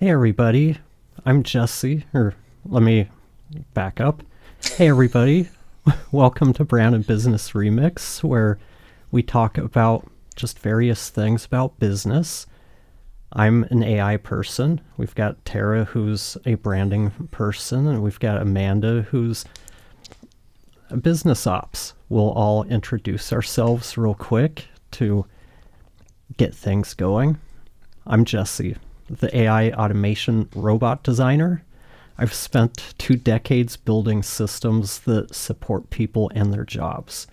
Hey everybody, I'm Jesse, or let me back up. Hey everybody, welcome to Brand and Business Remix, where we talk about just various things about business. I'm an AI person. We've got Tara, who's a branding person, and we've got Amanda, who's a business ops. We'll all introduce ourselves real quick to get things going. I'm Jesse, the AI automation robot designer. I've spent 2 decades building systems that support people and their jobs.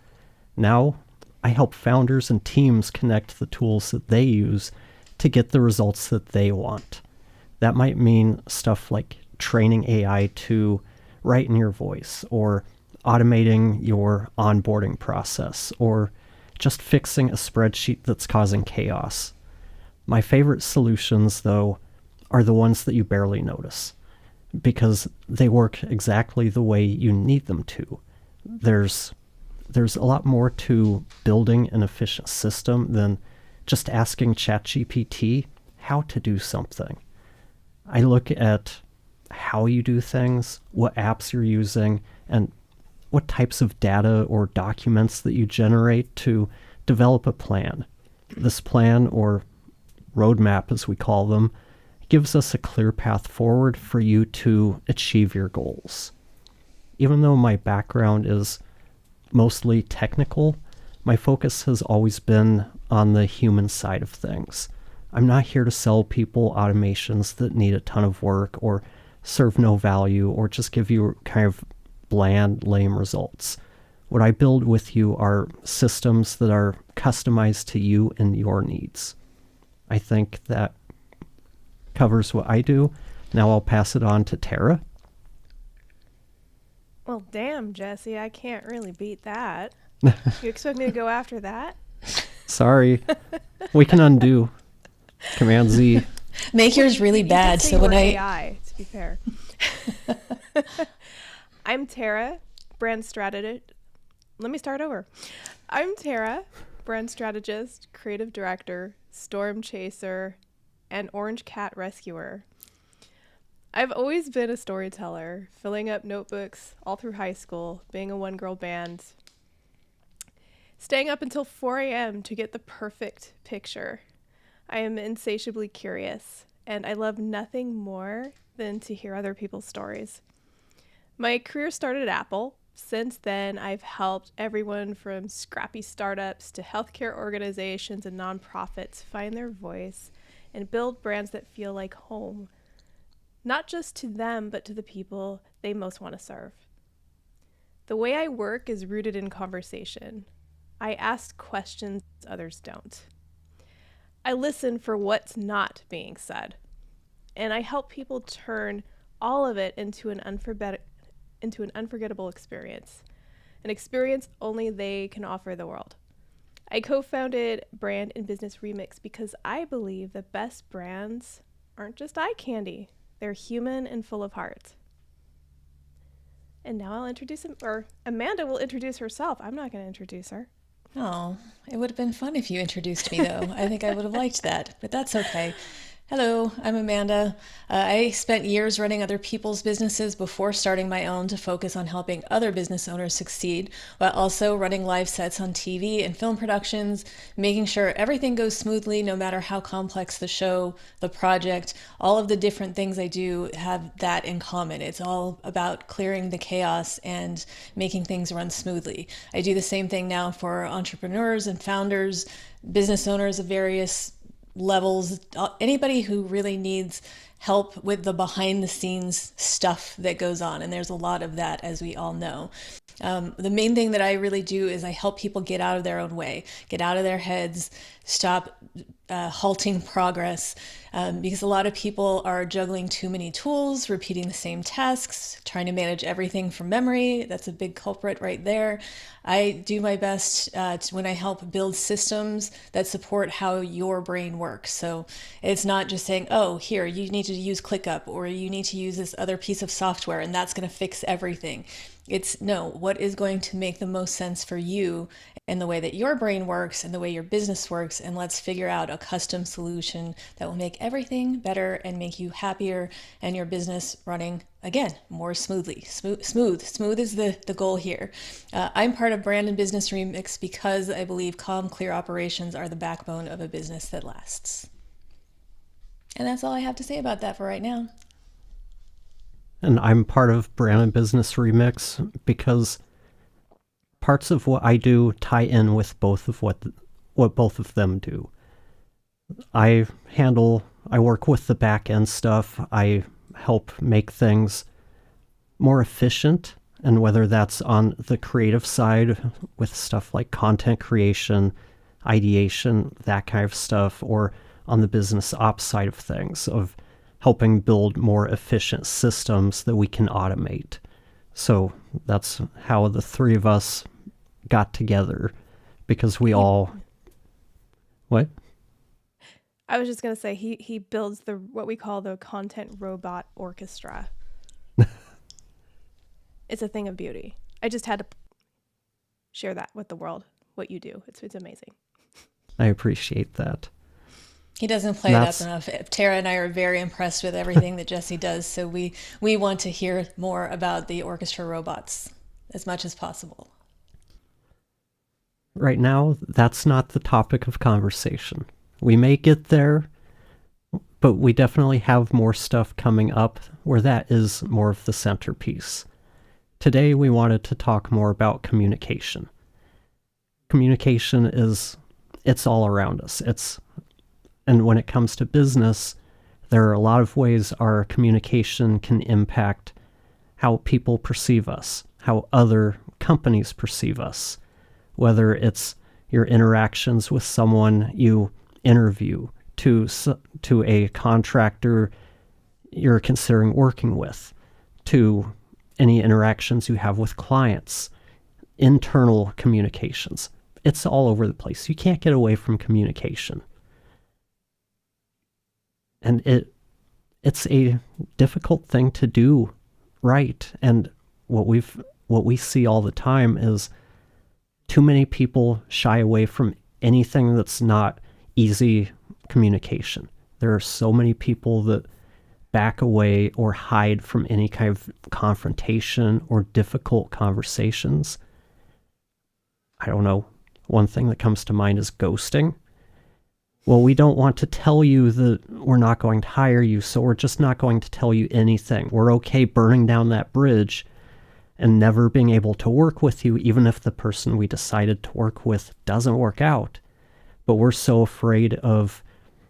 Now, I help founders and teams connect the tools that they use to get the results that they want. That might mean stuff like training AI to write in your voice, or automating your onboarding process, or just fixing a spreadsheet that's causing chaos. My favorite solutions, though, are the ones that you barely notice, because they work exactly the way you need them to. There's a lot more to building an efficient system than just asking ChatGPT how to do something. I look at how you do things, what apps you're using, and what types of data or documents that you generate to develop a plan. This plan, or roadmap as we call them, gives us a clear path forward for you to achieve your goals. Even though my background is mostly technical, my focus has always been on the human side of things. I'm not here to sell people automations that need a ton of work or serve no value or just give you kind of bland, lame results. What I build with you are systems that are customized to you and your needs. I think that covers what I do. Now I'll pass it on to Tara. Well, damn, Jesse, I can't really beat that. You expect me to go after that? Sorry. We can undo. Command Z. Make yours really bad. So when AI, to be fair. I'm Tara, brand strategist. Let me start over. I'm Tara, brand strategist, creative director, storm chaser, and orange cat rescuer. I've always been a storyteller, filling up notebooks all through high school, being a one-girl band, staying up until 4 a.m. to get the perfect picture. I am insatiably curious, and I love nothing more than to hear other people's stories. My career started at Apple. Since then, I've helped everyone from scrappy startups to healthcare organizations and nonprofits find their voice and build brands that feel like home, not just to them, but to the people they most want to serve. The way I work is rooted in conversation. I ask questions others don't. I listen for what's not being said, and I help people turn all of it into an unforgettable experience, an experience only they can offer the world. I co-founded Brand and Business Remix because I believe the best brands aren't just eye candy. They're human and full of heart. And now I'll introduce him, or Amanda will introduce herself. I'm not going to introduce her. Oh, it would have been fun if you introduced me, though. I think I would have liked that, but that's okay. Hello, I'm Amanda. I spent years running other people's businesses before starting my own to focus on helping other business owners succeed, while also running live sets on TV and film productions, making sure everything goes smoothly no matter how complex the show, the project. All of the different things I do have that in common. It's all about clearing the chaos and making things run smoothly. I do the same thing now for entrepreneurs and founders, business owners of various levels, anybody who really needs help with the behind the scenes stuff that goes on. And there's a lot of that, as we all know. The main thing that I really do is I help people get out of their own way, get out of their heads, stop halting progress, because a lot of people are juggling too many tools, repeating the same tasks, trying to manage everything from memory. That's a big culprit right there. I do my best when I help build systems that support how your brain works. So it's not just saying, oh, here, you need to use ClickUp, or you need to use this other piece of software, and that's going to fix everything. It's no, what is going to make the most sense for you and the way that your brain works and the way your business works, and let's figure out a custom solution that will make everything better and make you happier and your business running again more smoothly. Smooth is the goal here. I'm part of Brand and Business Remix because I believe calm, clear operations are the backbone of a business that lasts. And that's all I have to say about that for right now. And I'm part of Brand and Business Remix because parts of what I do tie in with both of what both of them do. I work with the back end stuff. I help make things more efficient, and whether that's on the creative side with stuff like content creation, ideation, that kind of stuff, or on the business ops side of things, of helping build more efficient systems that we can automate. So that's how the three of us got together, because we all... What? I was just going to say he builds what we call the content robot orchestra. It's a thing of beauty. I just had to share that with the world, what you do. It's amazing. I appreciate that. He doesn't play it up enough. Tara and I are very impressed with everything that Jesse does, so we want to hear more about the orchestra robots as much as possible. Right now, that's not the topic of conversation. We may get there, but we definitely have more stuff coming up where that is more of the centerpiece. Today, we wanted to talk more about communication. Communication it's all around us. And when it comes to business, there are a lot of ways our communication can impact how people perceive us, how other companies perceive us, whether it's your interactions with someone you interview, to a contractor you're considering working with, to any interactions you have with clients, internal communications. It's all over the place. You can't get away from communication. And it's a difficult thing to do right. And what we see all the time is too many people shy away from anything that's not easy communication. There are so many people that back away or hide from any kind of confrontation or difficult conversations. I don't know. One thing that comes to mind is ghosting. Well, we don't want to tell you that we're not going to hire you, so we're just not going to tell you anything. We're okay burning down that bridge and never being able to work with you, even if the person we decided to work with doesn't work out. But we're so afraid of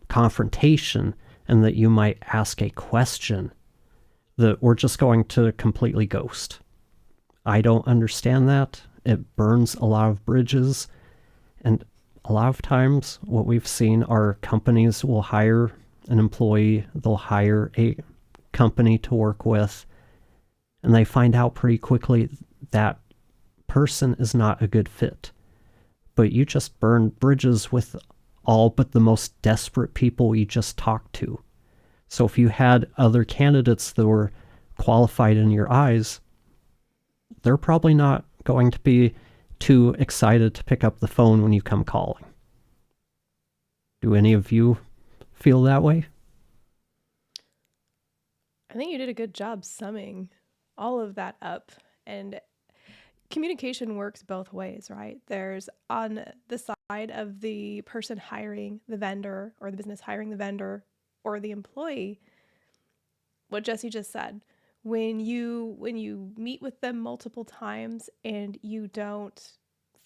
confrontation and that you might ask a question that we're just going to completely ghost. I don't understand that. It burns a lot of bridges, and a lot of times what we've seen are companies will hire an employee, they'll hire a company to work with, and they find out pretty quickly that person is not a good fit. But you just burn bridges with all but the most desperate people you just talked to. So if you had other candidates that were qualified in your eyes, they're probably not going to be too excited to pick up the phone when you come calling. Do any of you feel that way? I think you did a good job summing all of that up. And communication works both ways, right? There's on the side of the person hiring the vendor, or the business hiring the vendor or the employee, what Jesse just said. When you meet with them multiple times and you don't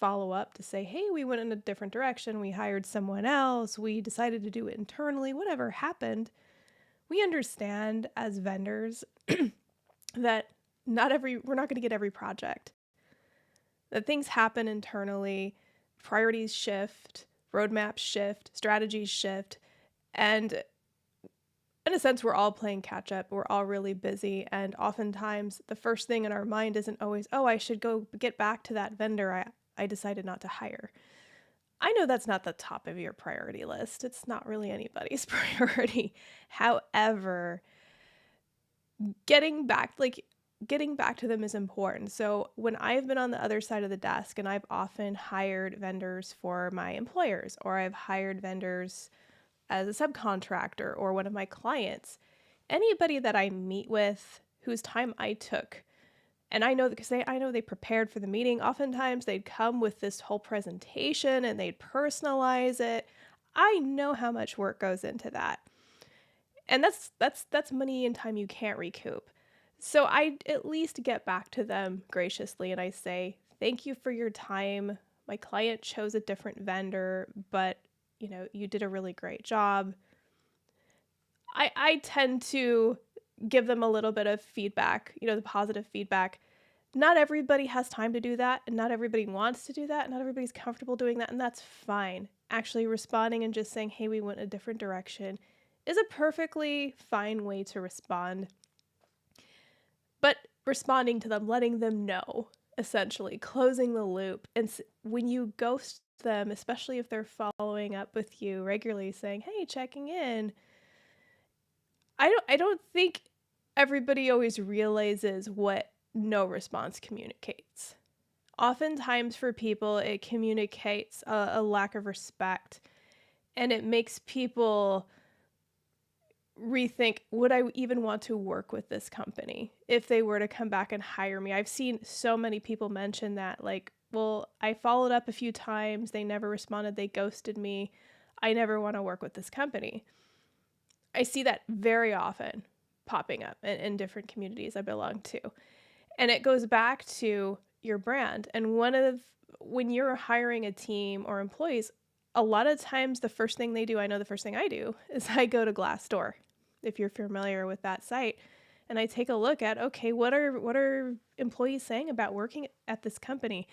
follow up to say, hey, we went in a different direction, we hired someone else, we decided to do it internally, whatever happened, we understand as vendors that we're not going to get every project. That things happen internally, priorities shift, roadmaps shift, strategies shift, and in a sense, we're all playing catch up. We're all really busy. And oftentimes the first thing in our mind isn't always, oh, I should go get back to that vendor I decided not to hire. I know that's not the top of your priority list. It's not really anybody's priority. However, getting back, like, getting back to them is important. So when I've been on the other side of the desk and I've often hired vendors for my employers, or I've hired vendors as a subcontractor or one of my clients, anybody that I meet with whose time I took, and I know because I know they prepared for the meeting. Oftentimes they'd come with this whole presentation and they'd personalize it. I know how much work goes into that. And that's money and time you can't recoup. So I at least get back to them graciously and I say, thank you for your time. My client chose a different vendor, but you did a really great job. I tend to give them a little bit of feedback, the positive feedback. Not everybody has time to do that, and not everybody wants to do that, and not everybody's comfortable doing that, and that's fine. Actually responding and just saying, hey, we went a different direction is a perfectly fine way to respond. But responding to them, letting them know, essentially, closing the loop. And when you ghost them, especially if they're following up with you regularly saying, hey, checking in, I don't think everybody always realizes what no response communicates. Oftentimes for people, it communicates a lack of respect, and it makes people rethink, would I even want to work with this company if they were to come back and hire me? I've seen so many people mention that, like, well, I followed up a few times, they never responded, they ghosted me, I never want to work with this company. I see that very often popping up in different communities I belong to. And it goes back to your brand. And when you're hiring a team or employees, a lot of times the first thing they do, I know the first thing I do, is I go to Glassdoor, if you're familiar with that site, and I take a look at, okay, what are employees saying about working at this company?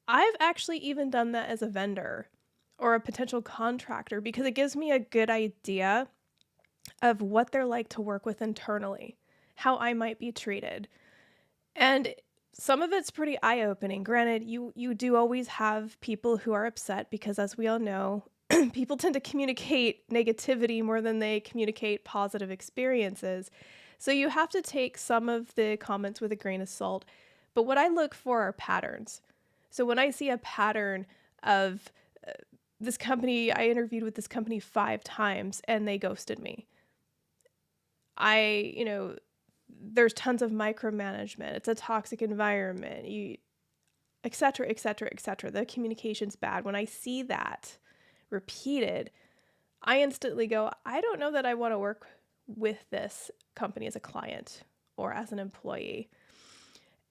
I've actually even done that as a vendor or a potential contractor because it gives me a good idea of what they're like to work with internally, how I might be treated. And some of it's pretty eye-opening. Granted, you do always have people who are upset because, as we all know, people tend to communicate negativity more than they communicate positive experiences. So you have to take some of the comments with a grain of salt. But what I look for are patterns. So when I see a pattern of this company, I interviewed with this company 5 times and they ghosted me. There's tons of micromanagement. It's a toxic environment, et cetera, et cetera, et cetera. The communication's bad. When I see that repeated, I instantly go, I don't know that I want to work with this company as a client or as an employee.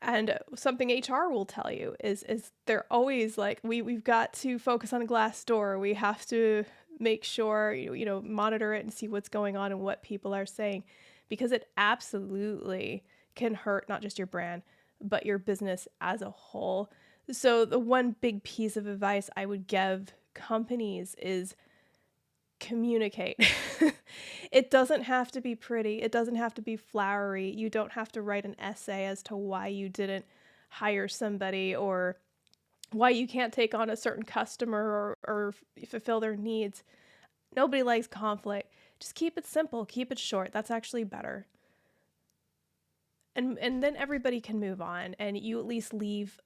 And something HR will tell you is they're always like, we've got to focus on Glassdoor. We have to make sure, monitor it and see what's going on and what people are saying, because it absolutely can hurt not just your brand, but your business as a whole. So the one big piece of advice I would give companies is communicate. It doesn't have to be pretty. It doesn't have to be flowery. You don't have to write an essay as to why you didn't hire somebody or why you can't take on a certain customer or fulfill their needs. Nobody likes conflict. Just keep it simple. Keep it short. That's actually better. And then everybody can move on and you at least leave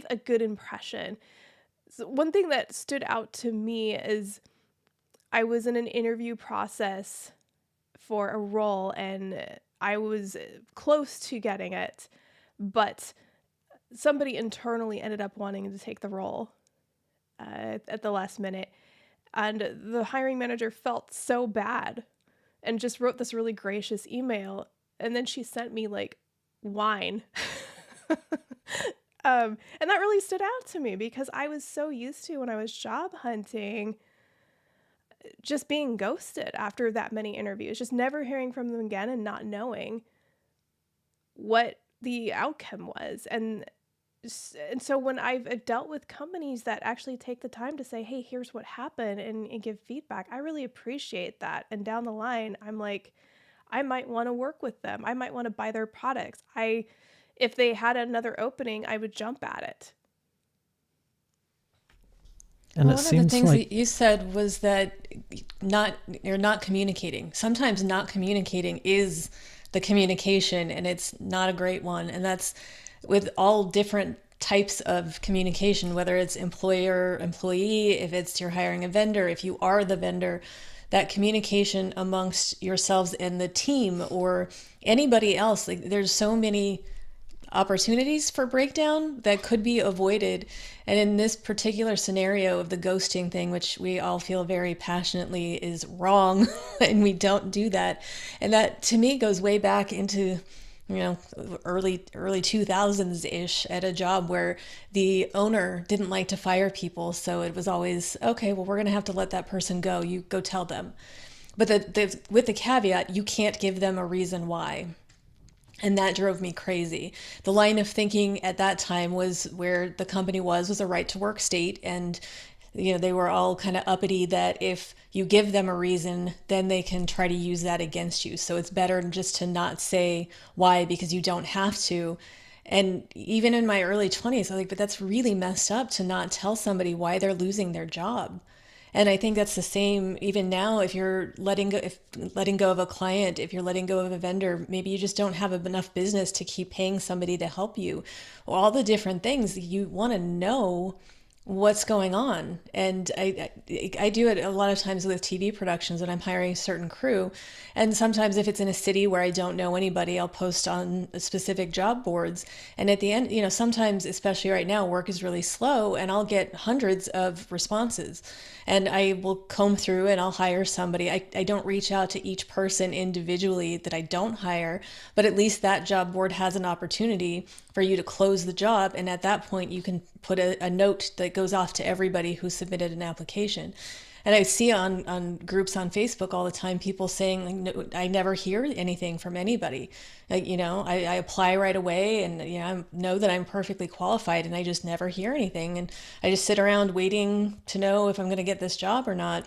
a good impression. So one thing that stood out to me is I was in an interview process for a role and I was close to getting it, but somebody internally ended up wanting to take the role at the last minute. And the hiring manager felt so bad and just wrote this really gracious email. And then she sent me like wine. And that really stood out to me because I was so used to, when I was job hunting, just being ghosted after that many interviews, just never hearing from them again and not knowing what the outcome was. And so when I've dealt with companies that actually take the time to say, hey, here's what happened and give feedback, I really appreciate that. And down the line, I'm like, I might want to work with them. I might want to buy their products. If they had another opening, I would jump at it. And Well, it one of the seems things like that you said was that you're not communicating. Sometimes not communicating is the communication, and it's not a great one. And that's with all different types of communication, whether it's employer, employee, if it's you're hiring a vendor, if you are the vendor, that communication amongst yourselves and the team or anybody else, like there's so many opportunities for breakdown that could be avoided. And in this particular scenario of the ghosting thing, which we all feel very passionately is wrong, and we don't do that. And that to me goes way back into, you know, early 2000s ish at a job where the owner didn't like to fire people. So it was always, okay, well, we're going to have to let that person go. You go tell them. But with the caveat, you can't give them a reason why. And that drove me crazy. The line of thinking at that time was where the company was a right to work state. And, you know, they were all kind of uppity that if you give them a reason, then they can try to use that against you. So it's better just to not say why, because you don't have to. And even in my early 20s, I was like, but that's really messed up to not tell somebody why they're losing their job. And I think that's the same even now. If you're letting go of a client, if you're letting go of a vendor, maybe you just don't have enough business to keep paying somebody to help you. All the different things you want to know what's going on. And I do it a lot of times with TV productions when I'm hiring a certain crew. And sometimes if it's in a city where I don't know anybody, I'll post on specific job boards. And at the end, you know, sometimes, especially right now, work is really slow and I'll get hundreds of responses. And I will comb through and I'll hire somebody. I don't reach out to each person individually that I don't hire, but at least that job board has an opportunity for you to close the job. And at that point, you can put a note that goes off to everybody who submitted an application. And I see on groups on Facebook all the time, people saying, like, no, I never hear anything from anybody. Like, you know, I apply right away and, you know, I know that I'm perfectly qualified and I just never hear anything. And I just sit around waiting to know if I'm going to get this job or not.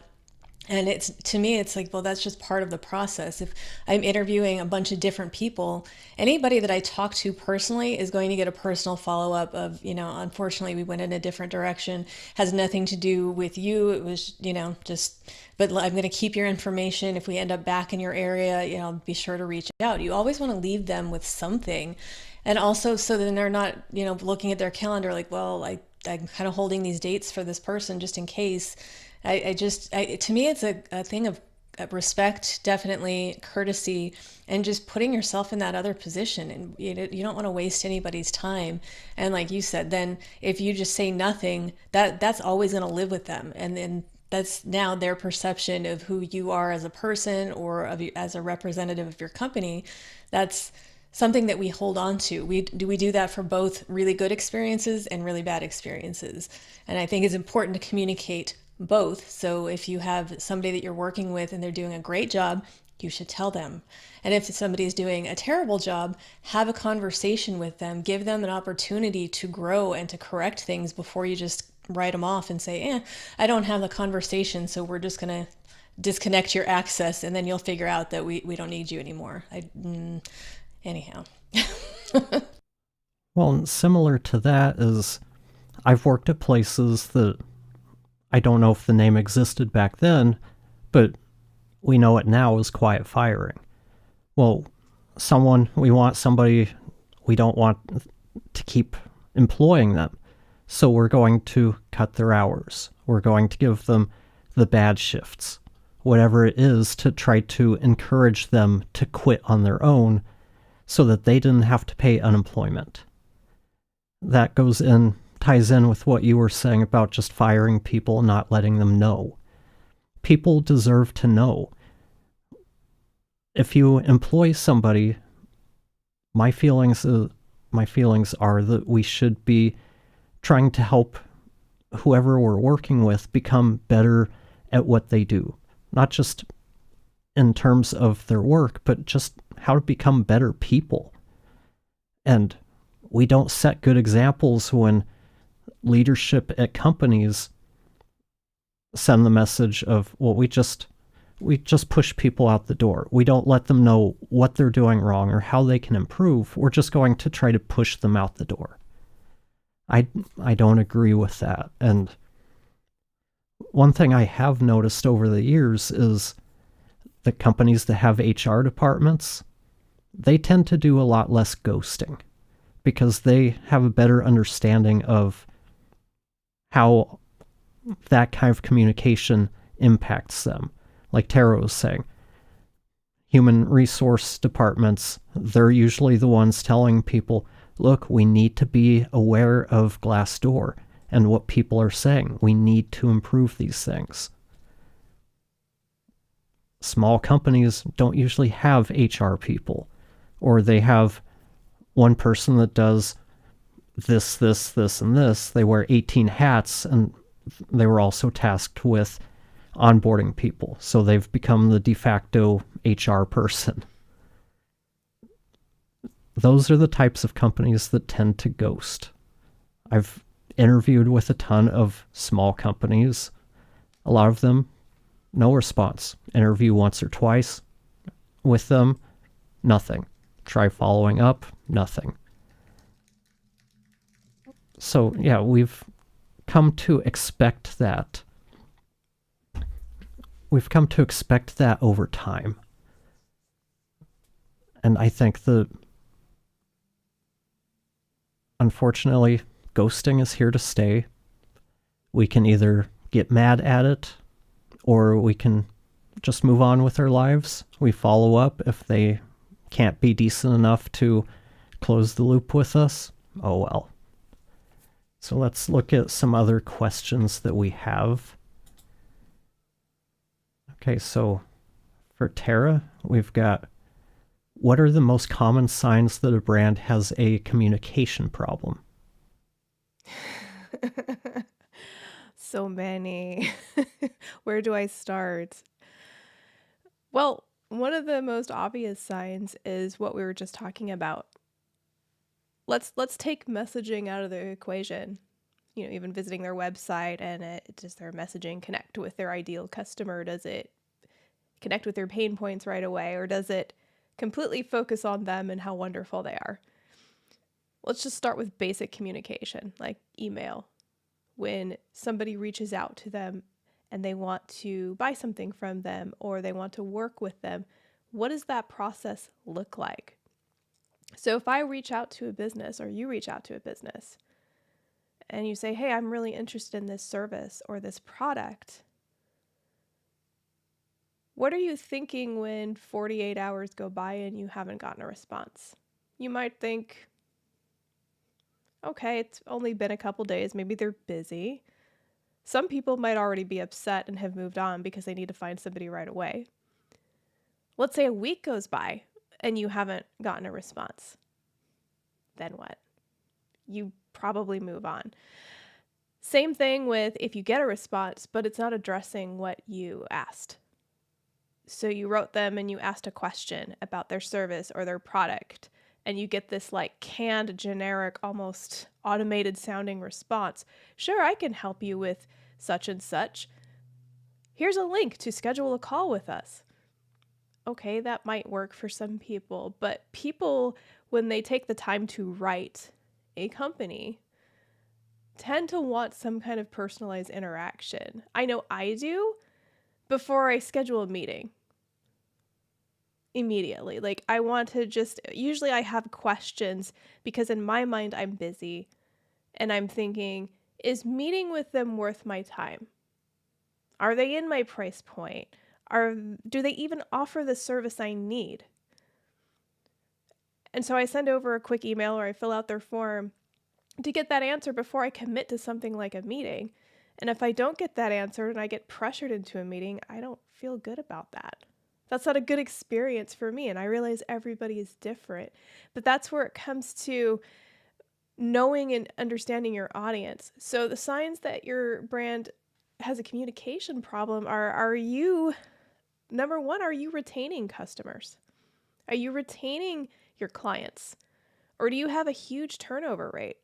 And it's, to me, it's like, well, that's just part of the process. If I'm interviewing a bunch of different people, anybody that I talk to personally is going to get a personal follow-up of, you know, unfortunately, we went in a different direction, has nothing to do with you. It was, you know, just, but I'm going to keep your information. If we end up back in your area, you know, be sure to reach out. You always want to leave them with something. And also, so then they're not, you know, looking at their calendar like, well, I'm kind of holding these dates for this person just in case. To me, it's a thing of respect, definitely courtesy, and just putting yourself in that other position. And you don't want to waste anybody's time. And like you said, then if you just say nothing, that's always going to live with them. And then that's now their perception of who you are as a person or as a representative of your company. That's something that we hold on to. We do that for both really good experiences and really bad experiences. And I think it's important to communicate both. So if you have somebody that you're working with and they're doing a great job, you should tell them. And if somebody's doing a terrible job, have a conversation with them, give them an opportunity to grow and to correct things before you just write them off and say, I don't have the conversation, so we're just going to disconnect your access and then you'll figure out that we don't need you anymore. Anyhow. Well, similar to that is I've worked at places that I don't know if the name existed back then, but we know it now as quiet firing. Well, we want somebody, we don't want to keep employing them. So we're going to cut their hours. We're going to give them the bad shifts, whatever it is, to try to encourage them to quit on their own so that they didn't have to pay unemployment. That ties in with what you were saying about just firing people, not letting them know. People deserve to know. If you employ somebody, my feelings are that we should be trying to help whoever we're working with become better at what they do. Not just in terms of their work, but just how to become better people. And we don't set good examples when leadership at companies send the message of, well, we just push people out the door. We don't let them know what they're doing wrong or how they can improve. We're just going to try to push them out the door. I don't agree with that. And one thing I have noticed over the years is that companies that have HR departments, they tend to do a lot less ghosting because they have a better understanding of how that kind of communication impacts them. Like Tara was saying, human resource departments, they're usually the ones telling people, look, we need to be aware of Glassdoor and what people are saying. We need to improve these things. Small companies don't usually have HR people, or they have one person that does this, and this. They wear 18 hats, and they were also tasked with onboarding people. So they've become the de facto HR person. Those are the types of companies that tend to ghost. I've interviewed with a ton of small companies. A lot of them, no response. Interview once or twice with them, nothing. Try following up, nothing. So yeah, we've come to expect that. We've come to expect that over time. And I think that, unfortunately, ghosting is here to stay. We can either get mad at it, or we can just move on with our lives. We follow up if they can't be decent enough to close the loop with us. Oh well. So let's look at some other questions that we have. Okay, so for Tara, we've got, what are the most common signs that a brand has a communication problem? So many. Where do I start? Well, one of the most obvious signs is what we were just talking about. Let's take messaging out of the equation. You know, even visiting their website, and does their messaging connect with their ideal customer? Does it connect with their pain points right away, or does it completely focus on them and how wonderful they are? Let's just start with basic communication, like email. When somebody reaches out to them and they want to buy something from them or they want to work with them, what does that process look like? So if I reach out to a business, or you reach out to a business, and you say, hey, I'm really interested in this service or this product, what are you thinking when 48 hours go by and you haven't gotten a response? You might think, okay, it's only been a couple days, maybe they're busy. Some people might already be upset and have moved on because they need to find somebody right away. Let's say a week goes by and you haven't gotten a response. Then what? You probably move on. Same thing with if you get a response, but it's not addressing what you asked. So you wrote them and you asked a question about their service or their product, and you get this like canned, generic, almost automated sounding response. Sure, I can help you with such and such. Here's a link to schedule a call with us. Okay, that might work for some people, but people, when they take the time to write a company, tend to want some kind of personalized interaction. I know I do before I schedule a meeting. Immediately. Like I want to just, usually I have questions because in my mind I'm busy and I'm thinking, is meeting with them worth my time? Are they in my price point? Do they even offer the service I need? And so I send over a quick email or I fill out their form to get that answer before I commit to something like a meeting. And if I don't get that answer and I get pressured into a meeting, I don't feel good about that. That's not a good experience for me. And I realize everybody is different, but that's where it comes to knowing and understanding your audience. So the signs that your brand has a communication problem are you, number one, are you retaining customers? Are you retaining your clients? Or do you have a huge turnover rate?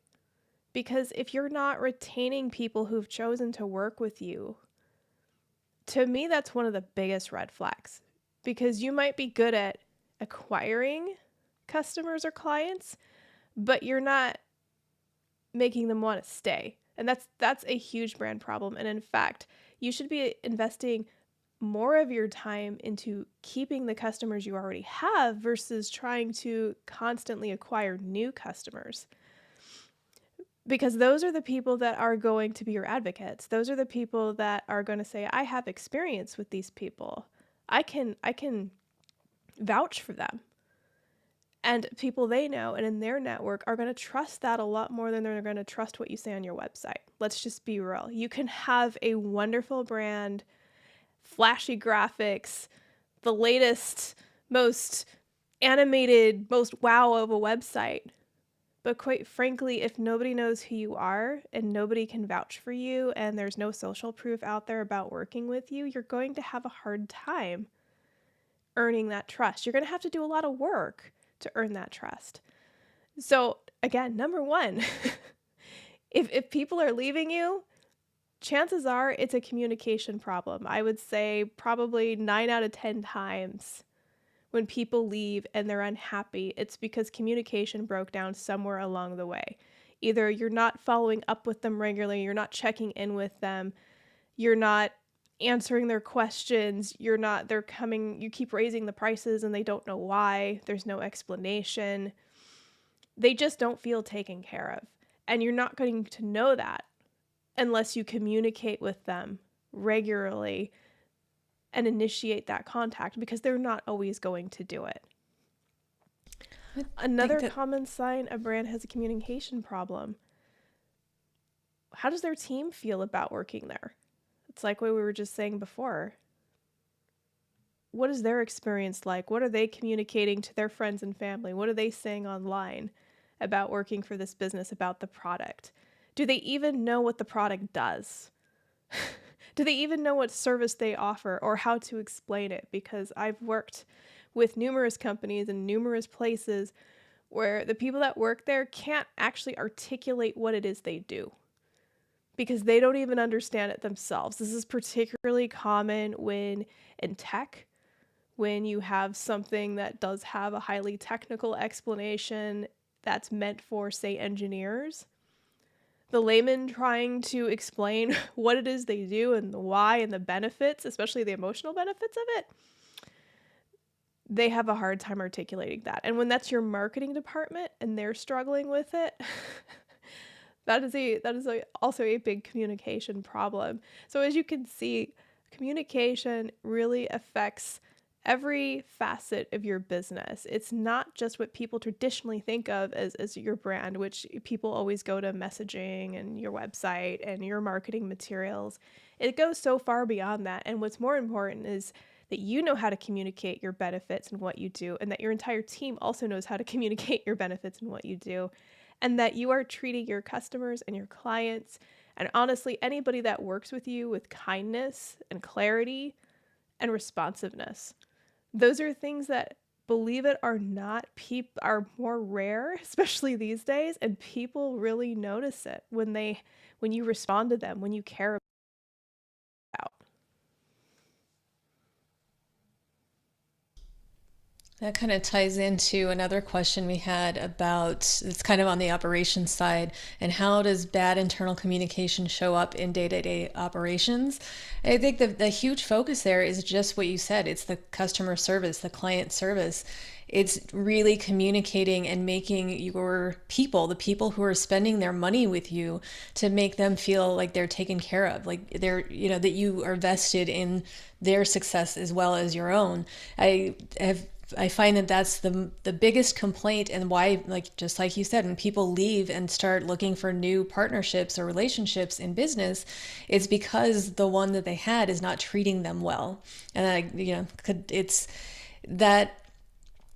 Because if you're not retaining people who've chosen to work with you, to me, that's one of the biggest red flags. Because you might be good at acquiring customers or clients, but you're not making them want to stay. And that's a huge brand problem. And in fact, you should be investing more of your time into keeping the customers you already have versus trying to constantly acquire new customers. Because those are the people that are going to be your advocates. Those are the people that are going to say, I have experience with these people. I can vouch for them. And people they know and in their network are going to trust that a lot more than they're going to trust what you say on your website. Let's just be real. You can have a wonderful brand, flashy graphics, the latest, most animated, most wow of a website. But quite frankly, if nobody knows who you are and nobody can vouch for you and there's no social proof out there about working with you, you're going to have a hard time earning that trust. You're going to have to do a lot of work to earn that trust. So again, number one, if people are leaving you, chances are it's a communication problem. I would say probably 9 out of 10 times when people leave and they're unhappy, it's because communication broke down somewhere along the way. Either you're not following up with them regularly, you're not checking in with them, you're not answering their questions, you keep raising the prices and they don't know why, there's no explanation. They just don't feel taken care of. And you're not going to know that unless you communicate with them regularly and initiate that contact, because they're not always going to do it. Another common sign a brand has a communication problem. How does their team feel about working there? It's like what we were just saying before. What is their experience like? What are they communicating to their friends and family? What are they saying online about working for this business, about the product? Do they even know what the product does? Do they even know what service they offer or how to explain it? Because I've worked with numerous companies and numerous places where the people that work there can't actually articulate what it is they do because they don't even understand it themselves. This is particularly common when in tech, when you have something that does have a highly technical explanation that's meant for, say, engineers. The layman trying to explain what it is they do and the why and the benefits, especially the emotional benefits of it, they have a hard time articulating that. And when that's your marketing department and they're struggling with it, that is also a big communication problem. So as you can see, communication really affects every facet of your business. It's not just what people traditionally think of as your brand, which people always go to messaging and your website and your marketing materials. It goes so far beyond that. And what's more important is that you know how to communicate your benefits and what you do, and that your entire team also knows how to communicate your benefits and what you do, and that you are treating your customers and your clients, and honestly, anybody that works with you with kindness and clarity and responsiveness. Those are things that, believe it or not, are more rare, especially these days, and people really notice it when you respond to them, when you care about. That kind of ties into another question we had about, it's kind of on the operations side, and how does bad internal communication show up in day-to-day operations? I think the huge focus there is just what you said. It's the customer service, the client service. It's really communicating and making your people, the people who are spending their money with you, to make them feel like they're taken care of, like they're, that you are vested in their success as well as your own. I find that that's the biggest complaint, and why, just like you said, when people leave and start looking for new partnerships or relationships in business, it's because the one that they had is not treating them well. And it's that.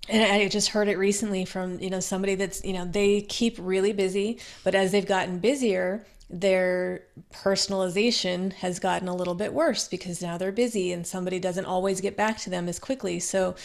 And I just heard it recently from, somebody that's, they keep really busy, but as they've gotten busier, their personalization has gotten a little bit worse because now they're busy and somebody doesn't always get back to them as quickly. So,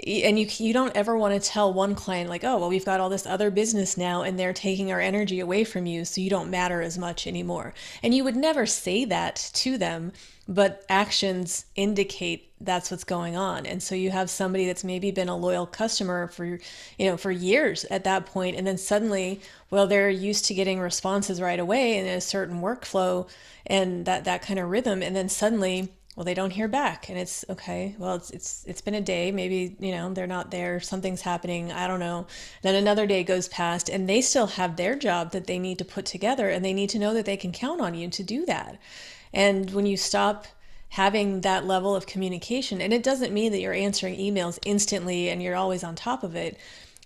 and you don't ever want to tell one client like, oh, well, we've got all this other business now and they're taking our energy away from you, so you don't matter as much anymore. And you would never say that to them, but actions indicate that's what's going on. And so you have somebody that's maybe been a loyal customer for years at that point, and then suddenly, well, they're used to getting responses right away in a certain workflow and that kind of rhythm, and then suddenly Well, they don't hear back, and it's okay. Well, it's been a day. Maybe, they're not there. Something's happening. I don't know. Then another day goes past, and they still have their job that they need to put together, and they need to know that they can count on you to do that. And when you stop having that level of communication, and it doesn't mean that you're answering emails instantly and you're always on top of it,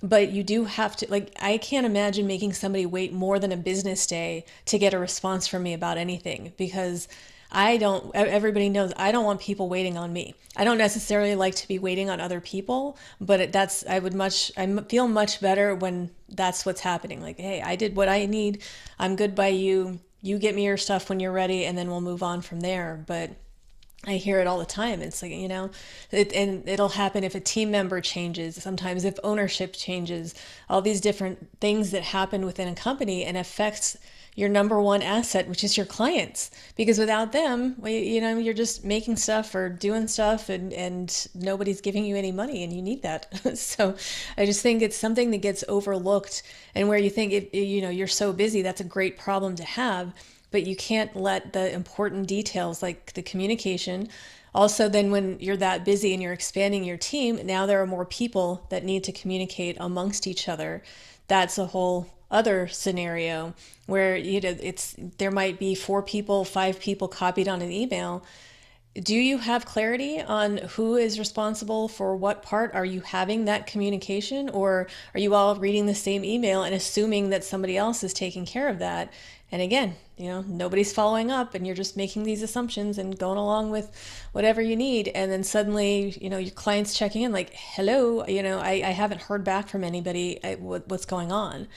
but you do have to, like, I can't imagine making somebody wait more than a business day to get a response from me about anything, because everybody knows I don't want people waiting on me. I don't necessarily like to be waiting on other people, but I feel much better when that's what's happening. Like, hey, I did what I need. I'm good by you. You get me your stuff when you're ready, and then we'll move on from there. But I hear it all the time. It's like, and it'll happen if a team member changes, sometimes if ownership changes, all these different things that happen within a company and affects your number one asset, which is your clients. Because without them, you're just making stuff or doing stuff, and nobody's giving you any money, and you need that. So I just think it's something that gets overlooked, and where you think, you're so busy, that's a great problem to have. But you can't let the important details, like the communication. Also, then when you're that busy and you're expanding your team, now there are more people that need to communicate amongst each other. That's a whole other scenario where there might be 4 people, 5 people copied on an email. Do you have clarity on who is responsible for what part? Are you having that communication, or are you all reading the same email and assuming that somebody else is taking care of that? And again, nobody's following up, and you're just making these assumptions and going along with whatever you need. And then suddenly, your client's checking in like, hello, I haven't heard back from anybody. What's going on?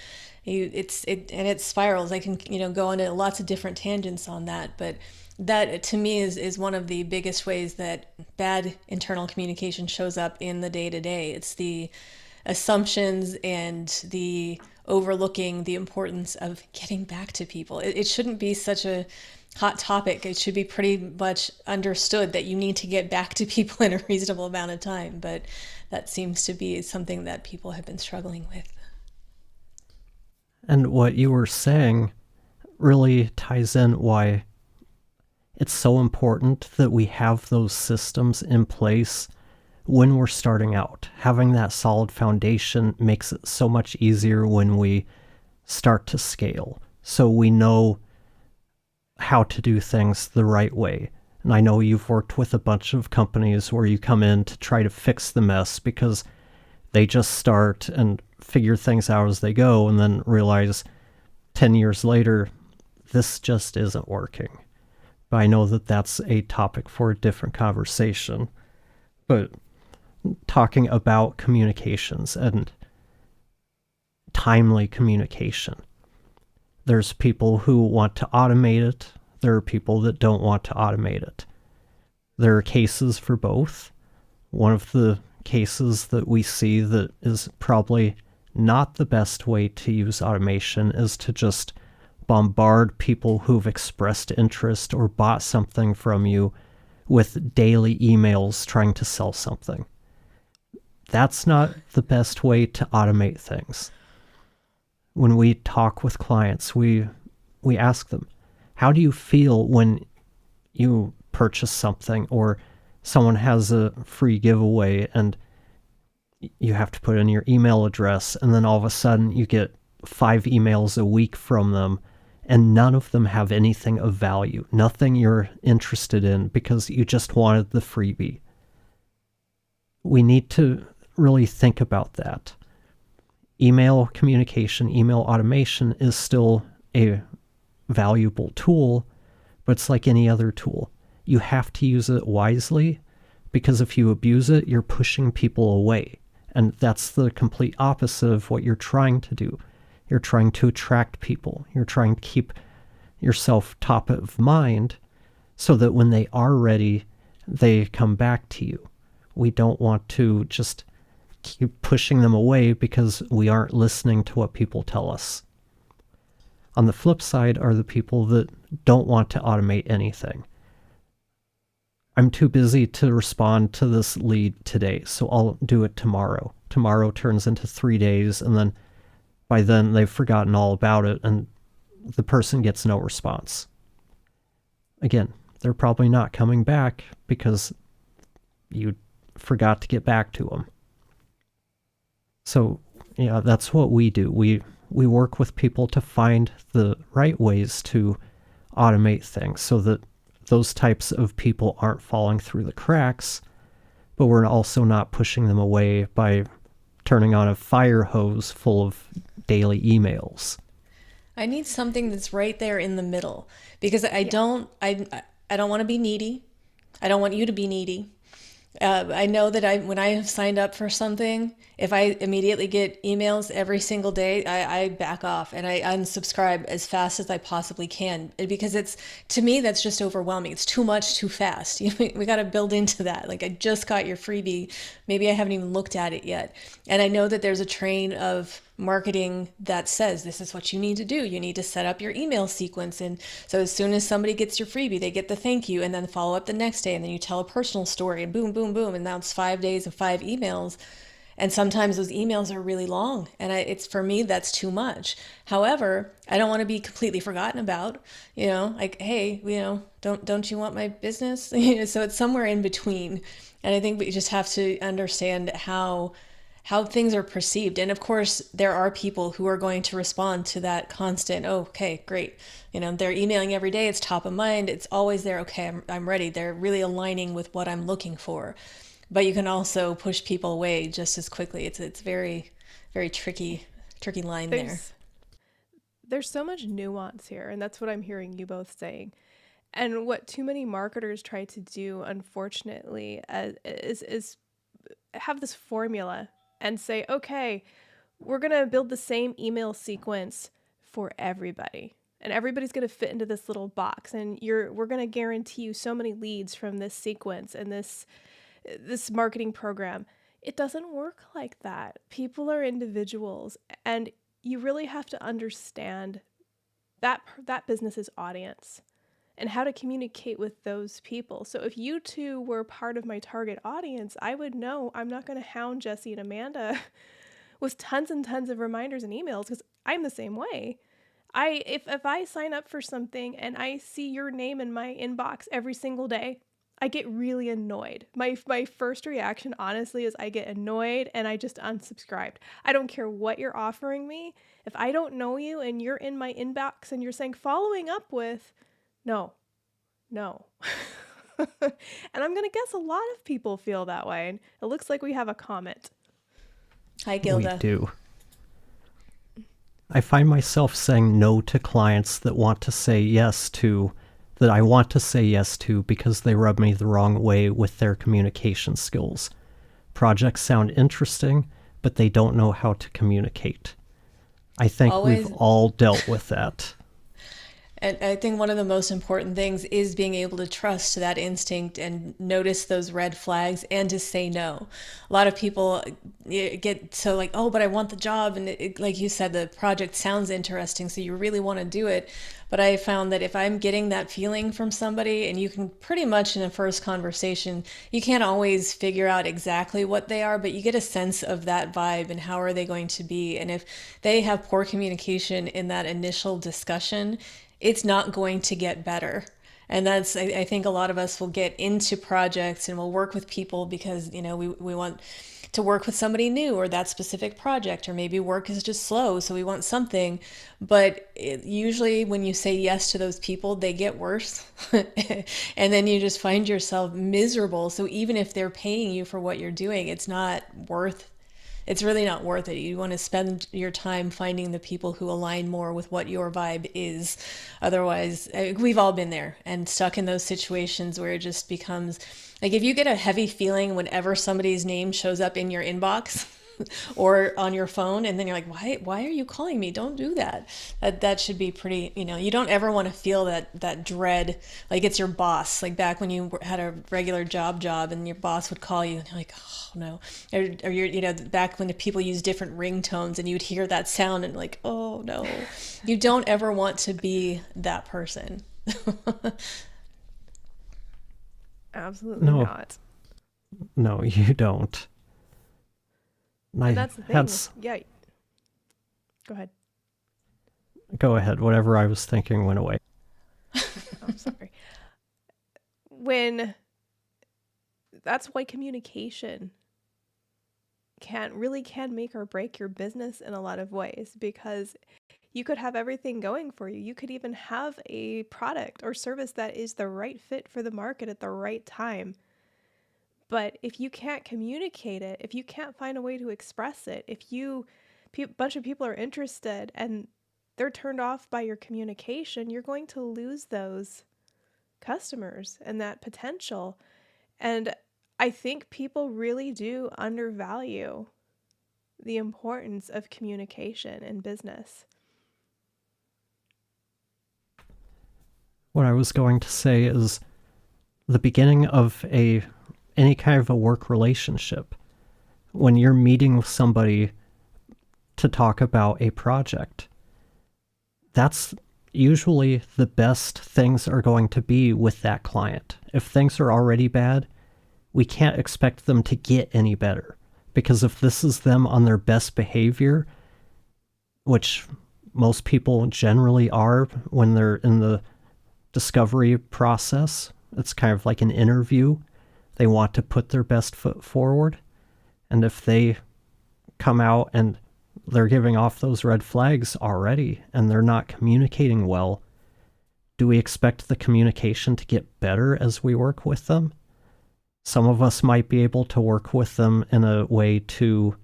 It spirals. I can, go into lots of different tangents on that, but that to me is one of the biggest ways that bad internal communication shows up in the day-to-day. It's the assumptions and the overlooking the importance of getting back to people. It shouldn't be such a hot topic. It should be pretty much understood that you need to get back to people in a reasonable amount of time, but that seems to be something that people have been struggling with. And what you were saying really ties in why it's so important that we have those systems in place when we're starting out. Having that solid foundation makes it so much easier when we start to scale. So we know how to do things the right way. And I know you've worked with a bunch of companies where you come in to try to fix the mess because they just start and figure things out as they go and then realize 10 years later, this just isn't working. But I know that that's a topic for a different conversation. But talking about communications and timely communication, there's people who want to automate it. There are people that don't want to automate it. There are cases for both. One of the cases that we see that is probably not the best way to use automation is to just bombard people who've expressed interest or bought something from you with daily emails trying to sell something. That's not the best way to automate things. When we talk with clients, we ask them, how do you feel when you purchase something or someone has a free giveaway and you have to put in your email address, and then all of a sudden you get 5 emails a week from them and none of them have anything of value, nothing you're interested in because you just wanted the freebie. We need to really think about that. Email communication, email automation is still a valuable tool, but it's like any other tool. You have to use it wisely, because if you abuse it, you're pushing people away. And that's the complete opposite of what you're trying to do. You're trying to attract people. You're trying to keep yourself top of mind so that when they are ready, they come back to you. We don't want to just keep pushing them away because we aren't listening to what people tell us. On the flip side are the people that don't want to automate anything. I'm too busy to respond to this lead today, so I'll do it tomorrow. Tomorrow turns into 3 days, and then by then they've forgotten all about it, and the person gets no response. Again, they're probably not coming back because you forgot to get back to them. So, yeah, that's what we do. We work with people to find the right ways to automate things so that those types of people aren't falling through the cracks, but we're also not pushing them away by turning on a fire hose full of daily emails. I need something that's right there in the middle because I don't want to be needy. I don't want you to be needy. I know that when I have signed up for something, if I immediately get emails every single day, I back off and I unsubscribe as fast as I possibly can because to me, that's just overwhelming. It's too much too fast. We got to build into that. Like I just got your freebie. Maybe I haven't even looked at it yet. And I know that there's a train of marketing that says this is what you need to do. You need to set up your email sequence. And so as soon as somebody gets your freebie, they get the thank you and then follow up the next day. And then you tell a personal story and boom, boom, boom. And now it's 5 days of 5 emails. And sometimes those emails are really long. And it's for me, that's too much. However, I don't want to be completely forgotten about, like, hey, don't you want my business? So it's somewhere in between. And I think we just have to understand how things are perceived. And of course, there are people who are going to respond to that constant, oh, okay, great. They're emailing every day. It's top of mind. It's always there. Okay, I'm ready. They're really aligning with what I'm looking for. But you can also push people away just as quickly. It's very, very tricky line there. There's so much nuance here, and that's what I'm hearing you both saying. And what too many marketers try to do, unfortunately, is have this formula and say, okay, we're going to build the same email sequence for everybody. And everybody's going to fit into this little box. And we're going to guarantee you so many leads from this sequence and this marketing program. It doesn't work like that. People are individuals. And you really have to understand that business's audience and how to communicate with those people. So if you two were part of my target audience, I would know I'm not going to hound Jesse and Amanda with tons and tons of reminders and emails because I'm the same way. If I sign up for something and I see your name in my inbox every single day, I get really annoyed. My first reaction, honestly, is I get annoyed and I just unsubscribed. I don't care what you're offering me. If I don't know you and you're in my inbox and you're saying following up with, no. And I'm going to guess a lot of people feel that way. And it looks like we have a comment. Hi, Gilda. We do. I find myself saying no to clients that I want to say yes to because they rub me the wrong way with their communication skills. Projects sound interesting, but they don't know how to communicate. I think we've all dealt with that. And I think one of the most important things is being able to trust that instinct and notice those red flags and to say no. A lot of people get so like, oh, but I want the job. And like you said, the project sounds interesting, so you really want to do it. But I found that if I'm getting that feeling from somebody, and you can pretty much in a first conversation, you can't always figure out exactly what they are, but you get a sense of that vibe and how are they going to be. And if they have poor communication in that initial discussion, it's not going to get better. And that's, I think a lot of us will get into projects and we'll work with people because, we want to work with somebody new or that specific project, or maybe work is just slow, so we want something. But usually when you say yes to those people, they get worse. And then you just find yourself miserable. So even if they're paying you for what you're doing, it's really not worth it. You want to spend your time finding the people who align more with what your vibe is. Otherwise, we've all been there and stuck in those situations where it just becomes like, if you get a heavy feeling whenever somebody's name shows up in your inbox or on your phone, and then you're like, why are you calling me? Don't do that. That should be pretty, you don't ever want to feel that dread, like it's your boss, like back when you had a regular job and your boss would call you and you're like, oh no, or you're, back when the people use different ringtones and you'd hear that sound and like, oh no, you don't ever want to be that person. Absolutely not. No, you don't. And that's the thing. Yeah. Go ahead. Go ahead. Whatever I was thinking went away. I'm sorry. when that's why communication can make or break your business in a lot of ways, because you could have everything going for you. You could even have a product or service that is the right fit for the market at the right time. But if you can't communicate it, if you can't find a way to express it, if a bunch of people are interested and they're turned off by your communication, you're going to lose those customers and that potential. And I think people really do undervalue the importance of communication in business. What I was going to say is the beginning of any kind of a work relationship, when you're meeting with somebody to talk about a project, that's usually the best things are going to be with that client. If things are already bad, we can't expect them to get any better, because if this is them on their best behavior, which most people generally are when they're in the discovery process, it's kind of like an interview. They want to put their best foot forward. And if they come out and they're giving off those red flags already and they're not communicating well, do we expect the communication to get better as we work with them? Some of us might be able to work with them in a way to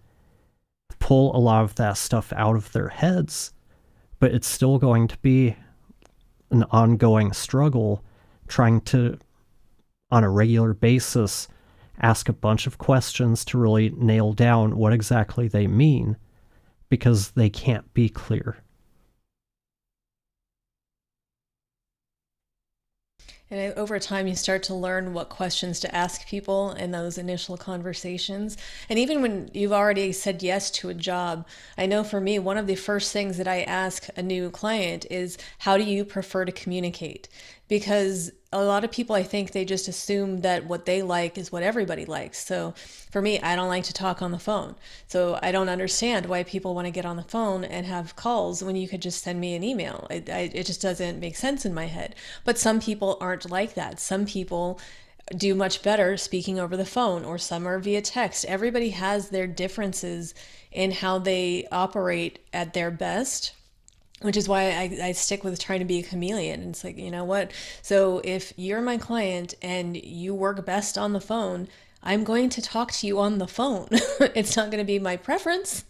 pull a lot of that stuff out of their heads, but it's still going to be an ongoing struggle trying to, on a regular basis, ask a bunch of questions to really nail down what exactly they mean, because they can't be clear. And over time, you start to learn what questions to ask people in those initial conversations. And even when you've already said yes to a job, I know for me, one of the first things that I ask a new client is, how do you prefer to communicate? Because a lot of people, I think they just assume that what they like is what everybody likes. So for me, I don't like to talk on the phone. So I don't understand why people want to get on the phone and have calls when you could just send me an email. It just doesn't make sense in my head. But some people aren't like that. Some people do much better speaking over the phone, or some are via text. Everybody has their differences in how they operate at their best, which is why I stick with trying to be a chameleon. And it's like, you know what? So if you're my client and you work best on the phone, I'm going to talk to you on the phone. It's not going to be my preference.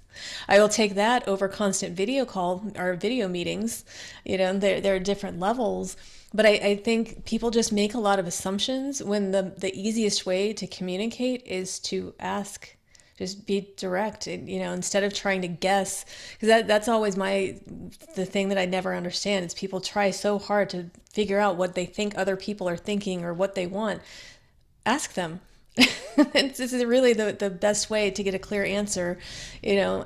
I will take that over constant video call or video meetings. You know, there are different levels. But I think people just make a lot of assumptions when the easiest way to communicate is to ask. Just be direct, you know, instead of trying to guess, because that's always the thing that I never understand is people try so hard to figure out what they think other people are thinking or what they want. Ask them. This is really the best way to get a clear answer, you know.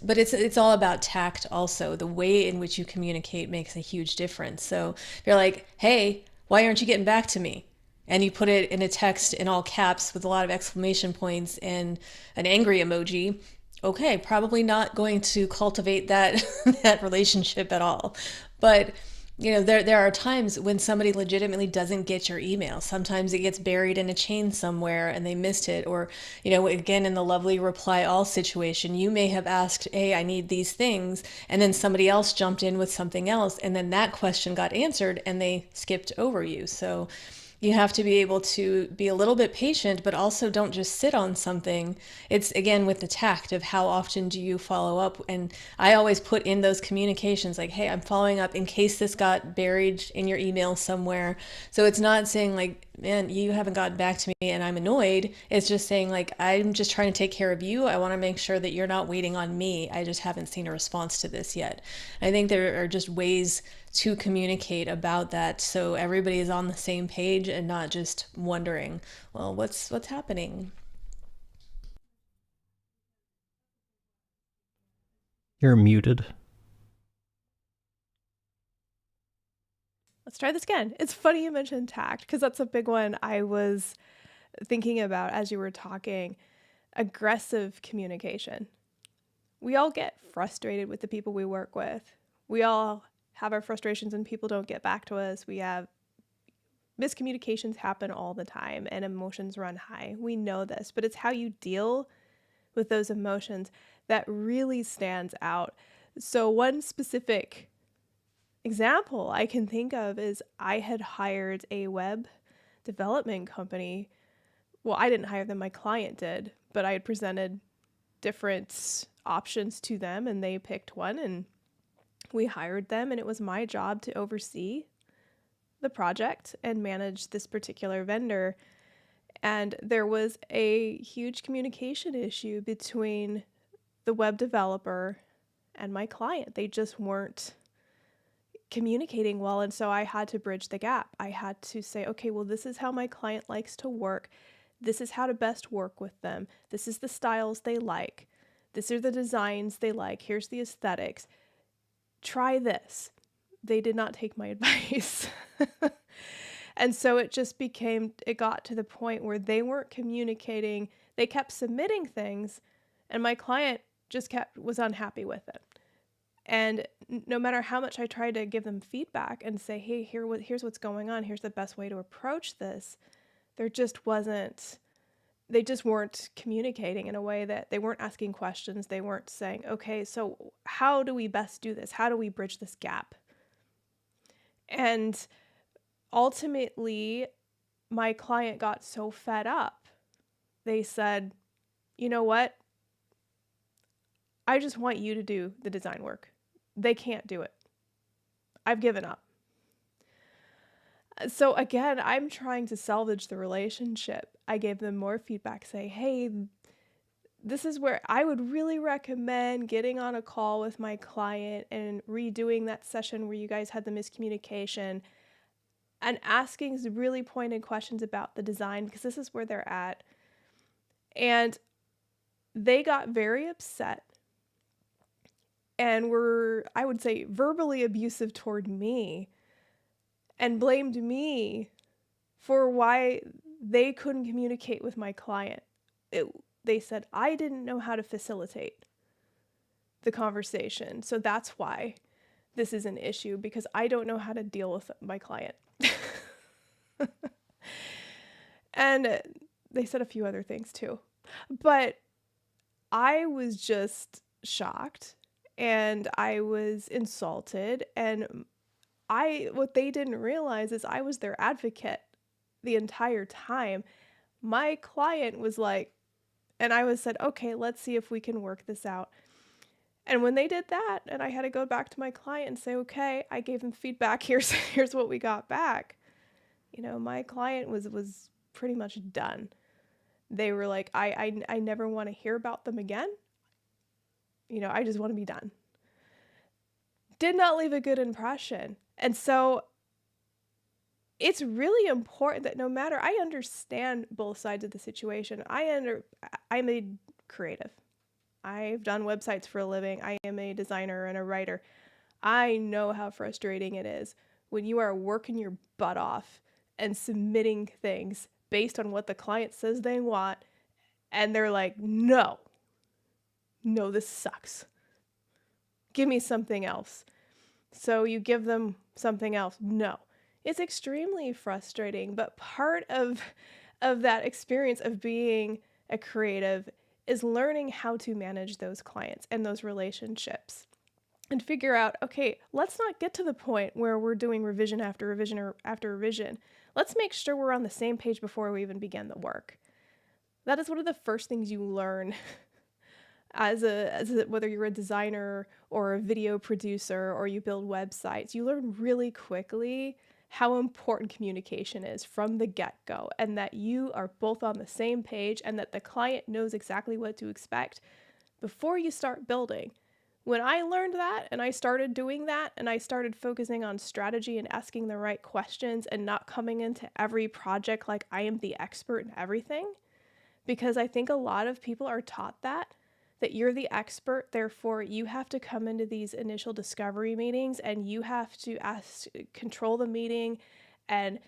But it's all about tact also. The way in which you communicate makes a huge difference. So if you're like, hey, why aren't you getting back to me? And you put it in a text in all caps with a lot of exclamation points and an angry emoji, okay, probably not going to cultivate that that relationship at all. But you know, there are times when somebody legitimately doesn't get your email. Sometimes it gets buried in a chain somewhere and they missed it. Or, you know, again, in the lovely reply all situation, you may have asked, hey, I need these things. And then somebody else jumped in with something else. And then that question got answered and they skipped over you. So you have to be able to be a little bit patient, but also don't just sit on something. It's again with the tact of how often do you follow up. And I always put in those communications like, hey, I'm following up in case this got buried in your email somewhere. So it's not saying like, man, you haven't gotten back to me and I'm annoyed. It's just saying like, I'm just trying to take care of you. I want to make sure that you're not waiting on me. I just haven't seen a response to this yet. I think there are just ways to communicate about that so everybody is on the same page and not just wondering, well, what's happening? You're muted. Let's try this again. It's funny you mentioned tact, because that's a big one I was thinking about as you were talking. Aggressive communication. We all get frustrated with the people we work with. We all have our frustrations when people don't get back to us. We have miscommunications happen all the time and emotions run high. We know this, but it's how you deal with those emotions that really stands out. So one specific example I can think of is I had hired a web development company. Well, I didn't hire them, my client did, but I had presented different options to them and they picked one and we hired them, and it was my job to oversee the project and manage this particular vendor. And there was a huge communication issue between the web developer and my client. They just weren't communicating well. And so I had to bridge the gap. I had to say, okay, well, this is how my client likes to work. This is how to best work with them. This is the styles they like. These are the designs they like. Here's the aesthetics. Try this. They did not take my advice. And so it got to the point where they weren't communicating. They kept submitting things and my client was unhappy with it. And no matter how much I tried to give them feedback and say, hey, here's what's going on. Here's the best way to approach this. They just weren't communicating in a way that they weren't asking questions. They weren't saying, okay, so how do we best do this? How do we bridge this gap? And ultimately, my client got so fed up. They said, you know what? I just want you to do the design work. They can't do it. I've given up. So again, I'm trying to salvage the relationship. I gave them more feedback, say, hey, this is where I would really recommend getting on a call with my client and redoing that session where you guys had the miscommunication and asking really pointed questions about the design, because this is where they're at. And they got very upset and were, I would say, verbally abusive toward me and blamed me for why they couldn't communicate with my client. They said, I didn't know how to facilitate the conversation. So that's why this is an issue, because I don't know how to deal with my client. And they said a few other things too. But I was just shocked and I was insulted. And what they didn't realize is I was their advocate the entire time. My client was like, and I said, okay, let's see if we can work this out. And when they did that, and I had to go back to my client and say, okay, I gave them feedback. Here's what we got back. You know, my client was pretty much done. They were like, I never want to hear about them again. You know, I just want to be done. Did not leave a good impression. And so it's really important that no matter, I understand both sides of the situation. I'm a creative. I've done websites for a living. I am a designer and a writer. I know how frustrating it is when you are working your butt off and submitting things based on what the client says they want. And they're like, no, this sucks. Give me something else. So you give them something else. No. It's extremely frustrating, but part of that experience of being a creative is learning how to manage those clients and those relationships and figure out, okay, let's not get to the point where we're doing revision after revision or after revision. Let's make sure we're on the same page before we even begin the work. That is one of the first things you learn as whether you're a designer or a video producer or you build websites. You learn really quickly how important communication is from the get-go, and that you are both on the same page and that the client knows exactly what to expect before you start building. When I learned that and I started doing that and I started focusing on strategy and asking the right questions and not coming into every project like I am the expert in everything, because I think a lot of people are taught that you're the expert, therefore you have to come into these initial discovery meetings and you have to control the meeting and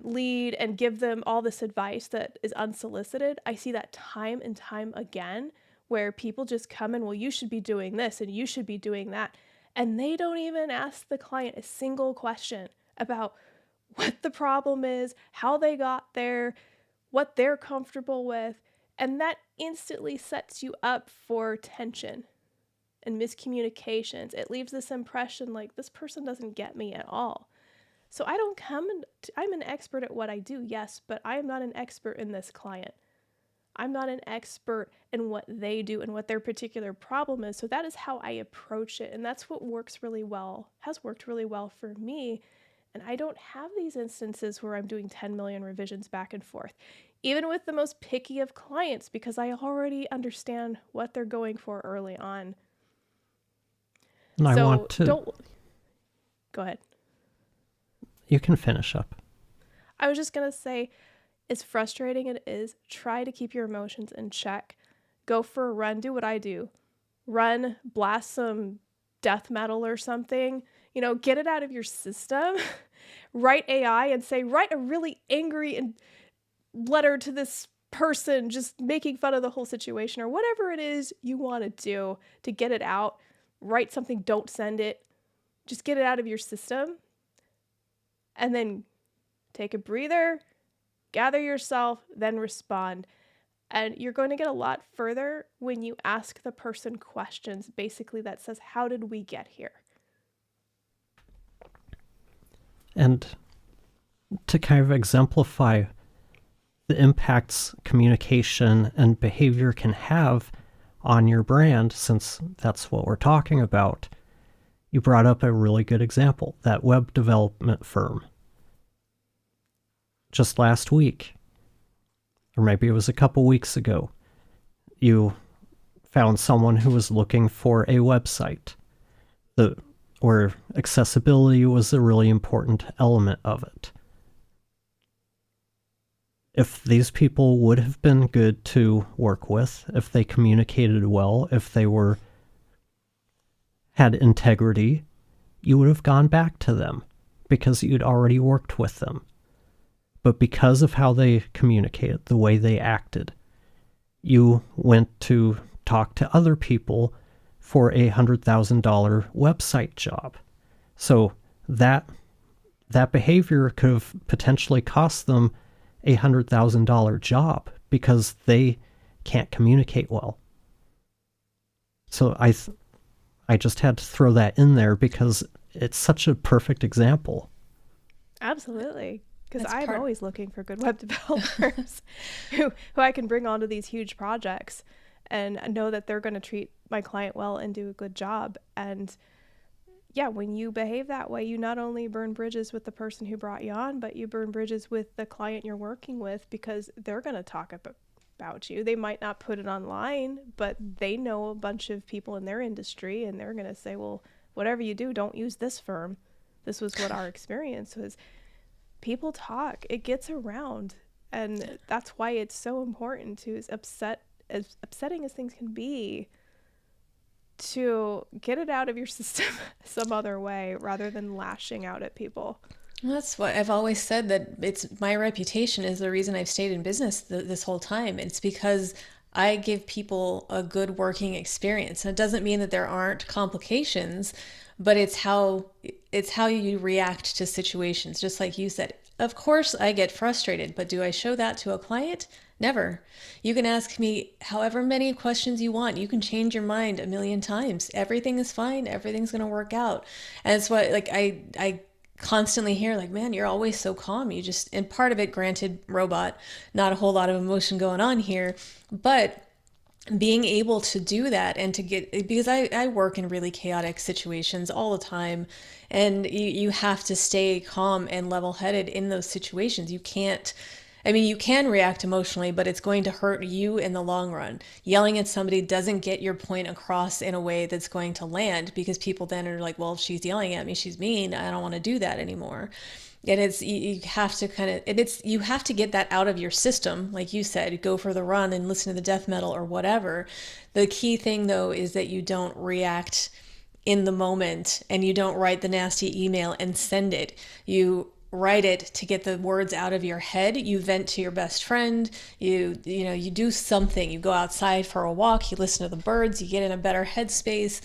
lead and give them all this advice that is unsolicited. I see that time and time again where people just come in, well, you should be doing this and you should be doing that. And they don't even ask the client a single question about what the problem is, how they got there, what they're comfortable with. And that instantly sets you up for tension and miscommunications. It leaves this impression like this person doesn't get me at all. So I don't come and I'm an expert at what I do, yes, but I am not an expert in this client. I'm not an expert in what they do and what their particular problem is. So that is how I approach it. And that's what works really well, has worked really well for me. And I don't have these instances where I'm doing 10 million revisions back and forth, even with the most picky of clients, because I already understand what they're going for early on. And I So want to. don't go ahead. You can finish up. I was just going to say, as frustrating it is, try to keep your emotions in check. Go for a run. Do what I do. Run, blast some death metal or something. You know, get it out of your system. Write AI and say, write a really angry letter to this person, just making fun of the whole situation, or whatever it is you want to do to get it out. Write something, don't send it. Just get it out of your system. And then take a breather, gather yourself, then respond. And you're going to get a lot further when you ask the person questions, basically that says, how did we get here? And to kind of exemplify the impacts communication and behavior can have on your brand, since that's what we're talking about, you brought up a really good example, that web development firm. Just last week, or maybe it was a couple weeks ago, you found someone who was looking for a website where accessibility was a really important element of it. If these people would have been good to work with, if they communicated well, if they had integrity, you would have gone back to them because you'd already worked with them. But because of how they communicated, the way they acted, you went to talk to other people for a $100,000 website job. So that behavior could have potentially cost them a $100,000 job because they can't communicate well. So I just had to throw that in there because it's such a perfect example. Absolutely. Because I'm always looking for good web developers who I can bring onto these huge projects and know that they're going to treat my client well and do a good job. And yeah, when you behave that way, you not only burn bridges with the person who brought you on, but you burn bridges with the client you're working with because they're going to talk about you. They might not put it online, but they know a bunch of people in their industry and they're going to say, well, whatever you do, don't use this firm. This was what our experience was. People talk, it gets around, and that's why it's so important to, as upsetting as things can be, to get it out of your system some other way rather than lashing out at people. That's what I've always said, that it's my reputation is the reason I've stayed in business this whole time. It's because I give people a good working experience. And it doesn't mean that there aren't complications, but it's how you react to situations. Just like you said, of course I get frustrated, but do I show that to a client? Never. You can ask me however many questions you want. You can change your mind a million times. Everything is fine. Everything's going to work out. And it's what, like, I constantly hear, like, man, you're always so calm. You just, and part of it, granted, robot, not a whole lot of emotion going on here, but being able to do that and to get, because I work in really chaotic situations all the time, and you have to stay calm and level-headed in those situations. You can't, I mean, you can react emotionally, but it's going to hurt you in the long run. Yelling at somebody doesn't get your point across in a way that's going to land, because people then are like, well, she's yelling at me, she's mean, I don't want to do that anymore. And it's, you have to kind of, and it's, you have to get that out of your system. Like you said, go for the run and listen to the death metal or whatever. The key thing though, is that you don't react in the moment, and you don't write the nasty email and send it. You write it to get the words out of your head. You vent to your best friend. You do something. You go outside for a walk. You listen to the birds. You get in a better headspace,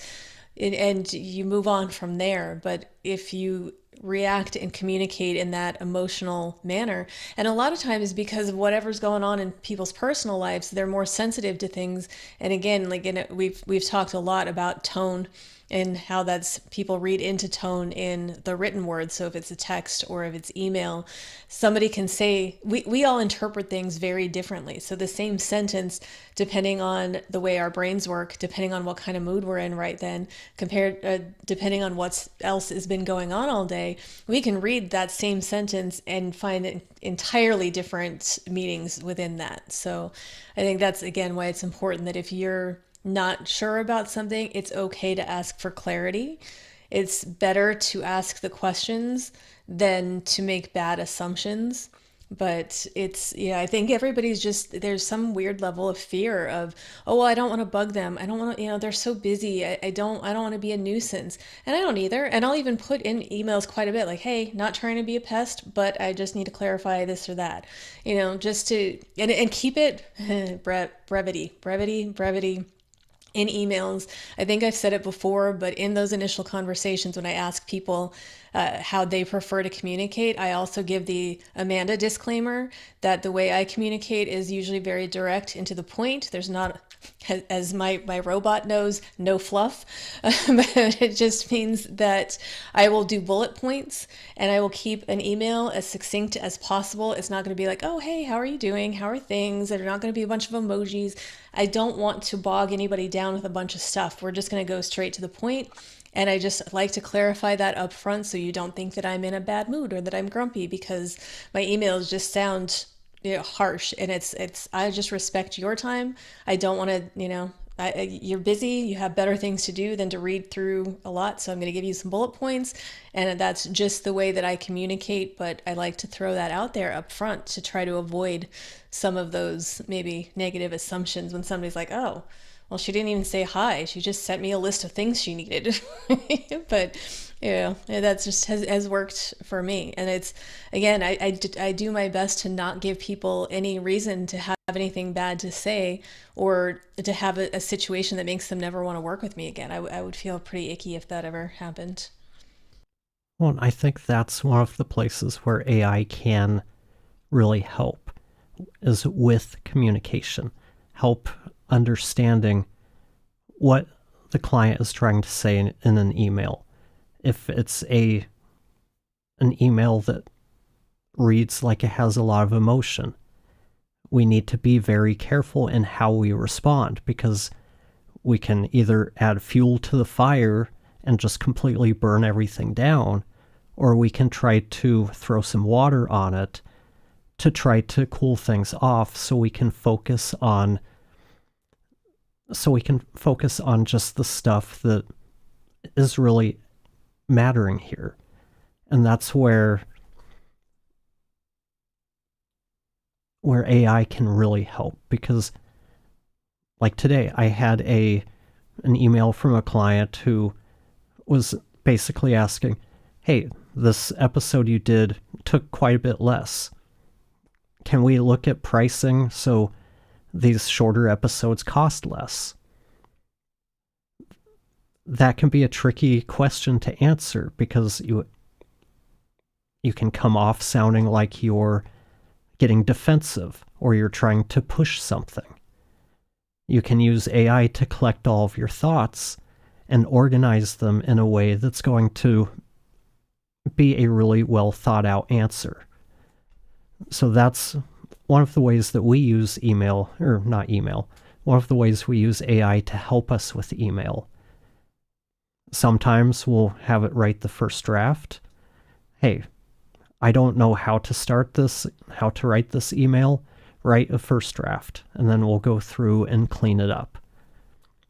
and you move on from there. But if you react and communicate in that emotional manner. And a lot of times, because of whatever's going on in people's personal lives, they're more sensitive to things. And again, like we've talked a lot about tone and how that's people read into tone in the written word. So if it's a text or if it's email, somebody can say, we all interpret things very differently. So the same sentence, depending on the way our brains work, depending on what kind of mood we're in right then, depending on what else has been going on all day, we can read that same sentence and find entirely different meanings within that. So I think that's, again, why it's important that if you're not sure about something, it's okay to ask for clarity. It's better to ask the questions than to make bad assumptions. But I think everybody's there's some weird level of fear of, oh, well, I don't want to bug them. I don't want to, they're so busy. I don't want to be a nuisance. And I don't either. And I'll even put in emails quite a bit like, hey, not trying to be a pest, but I just need to clarify this or that, just to, and keep it brevity in emails. I think I've said it before, but in those initial conversations, when I ask people how they prefer to communicate, I also give the Amanda disclaimer that the way I communicate is usually very direct and to the point. There's not, as my robot knows, no fluff. But it just means that I will do bullet points and I will keep an email as succinct as possible. It's not going to be like, oh, hey, how are you doing? How are things? They're not going to be a bunch of emojis. I don't want to bog anybody down with a bunch of stuff. We're just going to go straight to the point. And I just like to clarify that up front so you don't think that I'm in a bad mood or that I'm grumpy, because my emails just sound harsh, and I just respect your time. I don't want to, you're busy, you have better things to do than to read through a lot. So I'm going to give you some bullet points, and that's just the way that I communicate. But I like to throw that out there up front to try to avoid some of those maybe negative assumptions when somebody's like, oh, well, she didn't even say hi. She just sent me a list of things she needed. But, that's just has worked for me. And it's, again, I do my best to not give people any reason to have anything bad to say or to have a situation that makes them never want to work with me again. I would feel pretty icky if that ever happened. Well, I think that's one of the places where AI can really help, is with communication. Help understanding what the client is trying to say in an email. If it's an email that reads like it has a lot of emotion, we need to be very careful in how we respond, because we can either add fuel to the fire and just completely burn everything down, or we can try to throw some water on it to try to cool things off so we can focus on just the stuff that is really mattering here. And that's where AI can really help, because like today I had an email from a client who was basically asking, hey, this episode you did took quite a bit less. Can we look at pricing so these shorter episodes cost less? That can be a tricky question to answer, because you can come off sounding like you're getting defensive or you're trying to push something. You can use AI to collect all of your thoughts and organize them in a way that's going to be a really well thought out answer. So that's one of the ways that we use one of the ways we use AI to help us with email. Sometimes we'll have it write the first draft. Hey, I don't know how to write this email. Write a first draft, and then we'll go through and clean it up.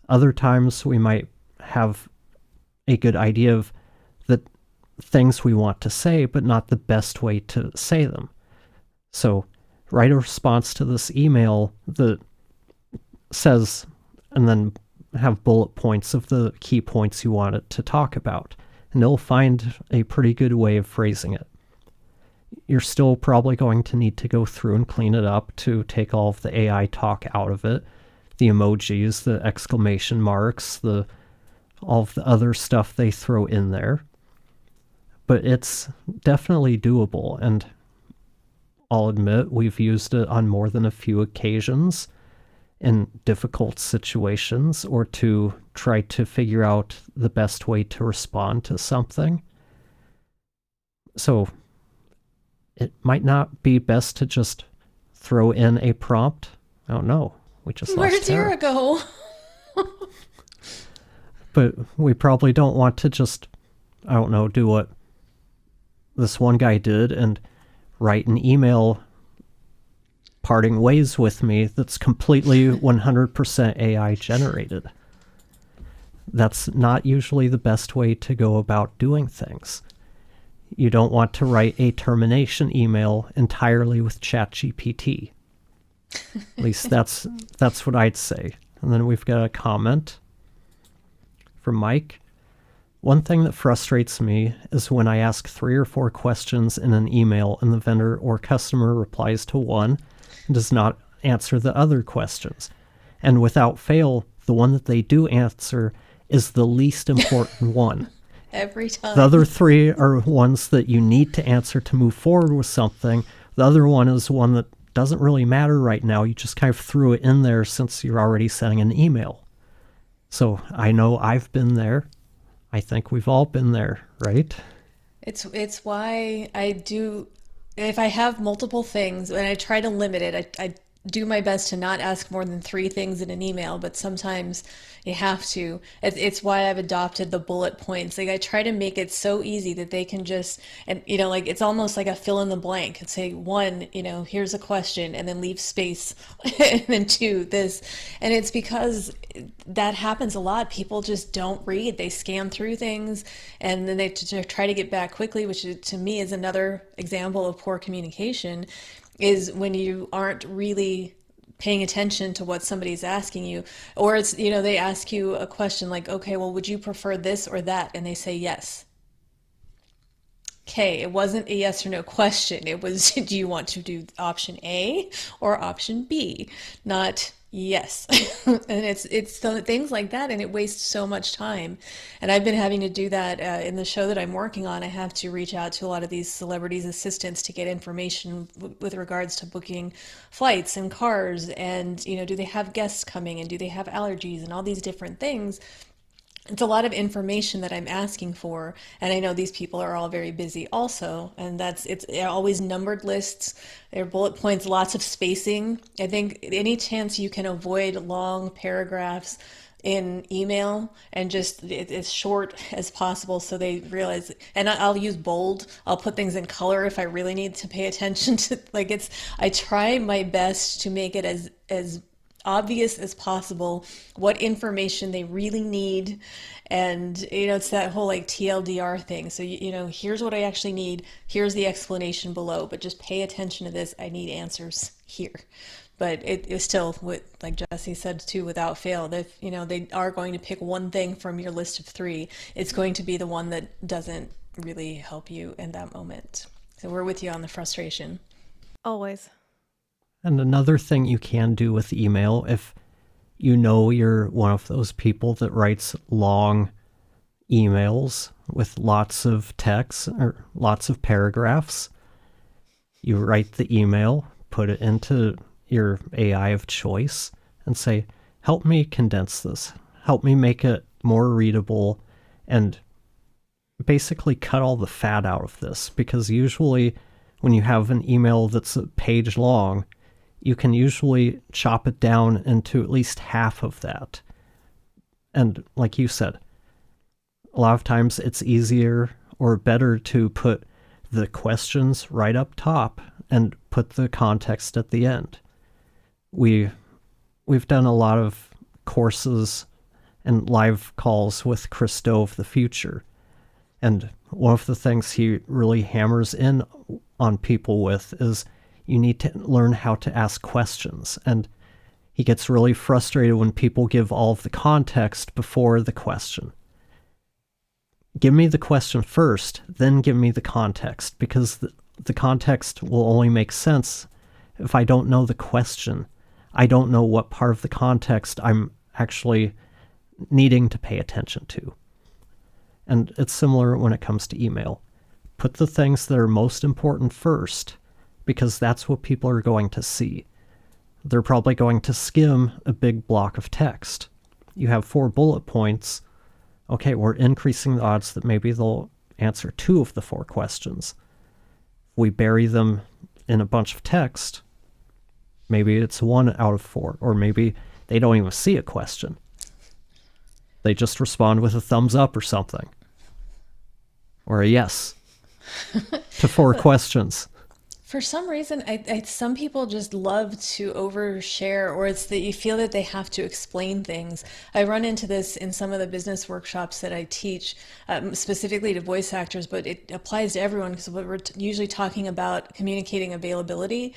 Other times we might have a good idea of the things we want to say, but not the best way to say them. So write a response to this email that says, and then have bullet points of the key points you want it to talk about, and it'll find a pretty good way of phrasing it. You're still probably going to need to go through and clean it up to take all of the AI talk out of it, the emojis, the exclamation marks, all of the other stuff they throw in there. but it's definitely doable, and I'll admit we've used it on more than a few occasions in difficult situations or to try to figure out the best way to respond to something. So it might not be best to just throw in a prompt. Oh no, we just Where lost did Tara go? But we probably don't want to just, I don't know, do what this one guy did and write an email parting ways with me that's completely 100% AI generated. That's not usually the best way to go about doing things. You don't want to write a termination email entirely with ChatGPT. At least that's what I'd say. And then we've got a comment from Mike. One thing that frustrates me is when I ask 3 or 4 questions in an email and the vendor or customer replies to one and does not answer the other questions. And without fail, the one that they do answer is the least important one. Every time. The other 3 are ones that you need to answer to move forward with something. The other one is one that doesn't really matter right now. You just kind of threw it in there since you're already sending an email. So I know I've been there. I think we've all been there, right? It's why I do, if I have multiple things, and I try to limit it, I do my best to not ask more than 3 things in an email, but sometimes you have to. It's why I've adopted the bullet points. Like I try to make it so easy that they can just, and like it's almost like a fill in the blank and say 1, here's a question, and then leave space, and then 2, this. And it's because that happens a lot. People just don't read. They scan through things and then they try to get back quickly, which to me is another example of poor communication, is when you aren't really paying attention to what somebody's asking you. Or it's, they ask you a question like, okay, well, would you prefer this or that? And they say yes. Okay, it wasn't a yes or no question. It was, do you want to do option A or option B? Not yes. And it's things like that, and it wastes so much time. And I've been having to do that in the show that I'm working on. I have to reach out to a lot of these celebrities' assistants to get information with regards to booking flights and cars, and do they have guests coming, and do they have allergies, and all these different things. It's a lot of information that I'm asking for, and I know these people are all very busy also, and it's always numbered lists. They're bullet points, lots of spacing. I think any chance you can avoid long paragraphs in email and just as short as possible so they realize, and I'll use bold. I'll put things in color if I really need to pay attention to, I try my best to make it as obvious as possible what information they really need. And it's that whole TLDR thing. So here's what I actually need, here's the explanation below, but just pay attention to this. I need answers here. But it is still, like Jesse said too, without fail, that they are going to pick one thing from your list of 3. It's going to be the one that doesn't really help you in that moment. So we're with you on the frustration. Always. And another thing you can do with email, if you're one of those people that writes long emails with lots of text or lots of paragraphs, you write the email, put it into your AI of choice, and say, help me condense this. Help me make it more readable, and basically cut all the fat out of this. Because usually when you have an email that's a page long, you can usually chop it down into at least half of that. And like you said, a lot of times it's easier or better to put the questions right up top and put the context at the end. We've done a lot of courses and live calls with Christo of the future. And one of the things he really hammers in on people with is you need to learn how to ask questions. And he gets really frustrated when people give all of the context before the question. Give me the question first, then give me the context, because the context will only make sense if I don't know the question. I don't know what part of the context I'm actually needing to pay attention to. And it's similar when it comes to email. Put the things that are most important first, because that's what people are going to see. They're probably going to skim a big block of text. You have 4 bullet points. Okay, we're increasing the odds that maybe they'll answer 2 of the 4 questions. If we bury them in a bunch of text, maybe it's 1 out of 4, or maybe they don't even see a question. They just respond with a thumbs up or something, or a yes to 4 questions. For some reason, some people just love to overshare, or it's that you feel that they have to explain things. I run into this in some of the business workshops that I teach, specifically to voice actors, but it applies to everyone because we're usually talking about communicating availability.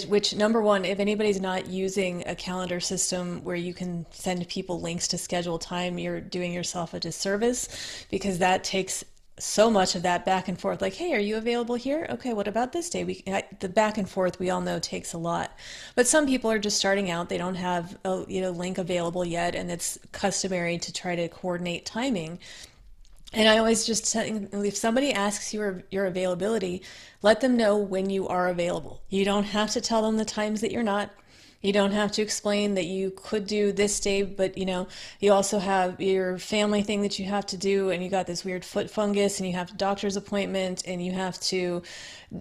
Which, number one, if anybody's not using a calendar system where you can send people links to schedule time, you're doing yourself a disservice, because that takes so much of that back and forth. Like, hey, are you available here? Okay, what about this day? The back and forth, we all know, takes a lot. But some people are just starting out. They don't have a link available yet, and it's customary to try to coordinate timing. And I always just tell, if somebody asks your availability, let them know when you are available. You don't have to tell them the times that you're not. You don't have to explain that you could do this day, but you also have your family thing that you have to do, and you got this weird foot fungus, and you have a doctor's appointment, and you have to.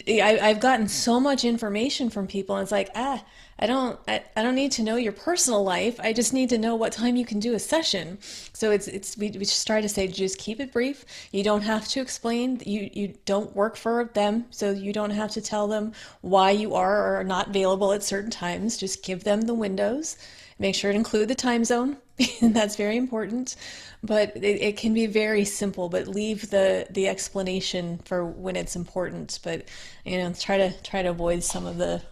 I've gotten so much information from people, and it's like, I don't need to know your personal life. I just need to know what time you can do a session. So we just try to say, just keep it brief. You don't have to explain. You don't work for them, so you don't have to tell them why you are or are not available at certain times. Just give them the windows. Make sure to include the time zone. That's very important. But it can be very simple, but leave the explanation for when it's important. But try to avoid some of the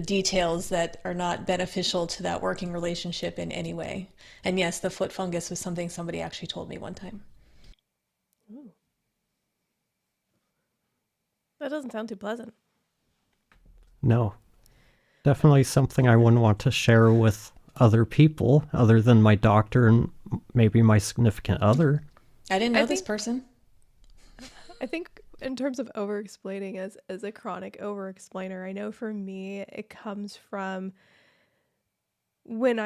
details that are not beneficial to that working relationship in any way. And yes, the foot fungus was something somebody actually told me one time. Ooh. That doesn't sound too pleasant. No. Definitely something I wouldn't want to share with other people other than my doctor and maybe my significant other. I didn't know this person. I think in terms of over-explaining, as a chronic over-explainer, I know for me it comes from when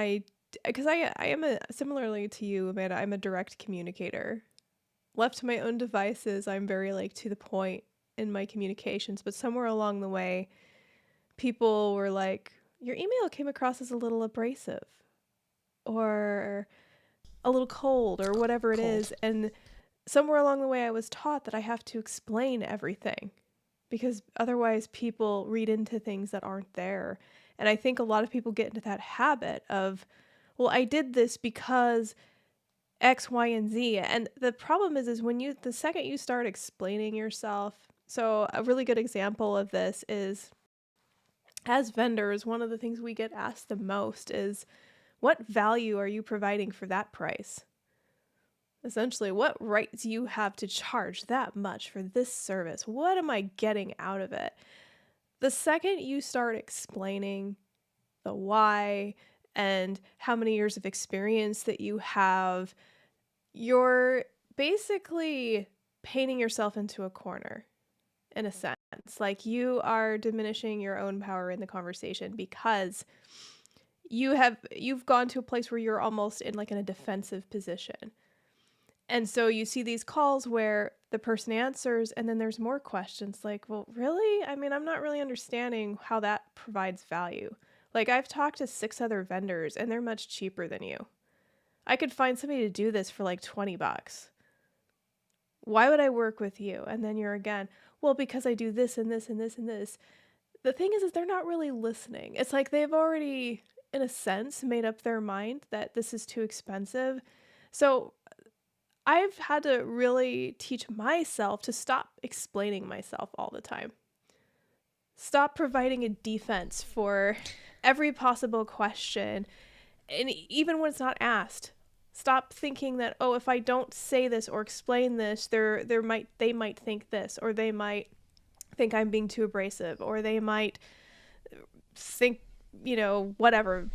because I am similarly to you, Amanda, I'm a direct communicator. Left to my own devices, I'm very to the point in my communications, but somewhere along the way, people were like, your email came across as a little abrasive or a little cold or whatever it is. And somewhere along the way, I was taught that I have to explain everything because otherwise people read into things that aren't there. And I think a lot of people get into that habit of, well, I did this because X, Y, and Z. And the problem is when the second you start explaining yourself, so a really good example of this is, as vendors, one of the things we get asked the most is, what value are you providing for that price? Essentially, what rights you have to charge that much for this service? What am I getting out of it? The second you start explaining the why and how many years of experience that you have, you're basically painting yourself into a corner, in a sense. Like, you are diminishing your own power in the conversation because you've gone to a place where you're almost in a defensive position. And so you see these calls where the person answers and then there's more questions like, well, really? I mean, I'm not really understanding how that provides value. I've talked to 6 other vendors and they're much cheaper than you. I could find somebody to do this for $20. Why would I work with you? And then you're again, well, because I do this and this and this and this. The thing is they're not really listening. It's like they've already, in a sense, made up their mind that this is too expensive. So I've had to really teach myself to stop explaining myself all the time. Stop providing a defense for every possible question. And even when it's not asked, stop thinking that, oh, if I don't say this or explain this, they might think this, or they might think I'm being too abrasive, or they might think, whatever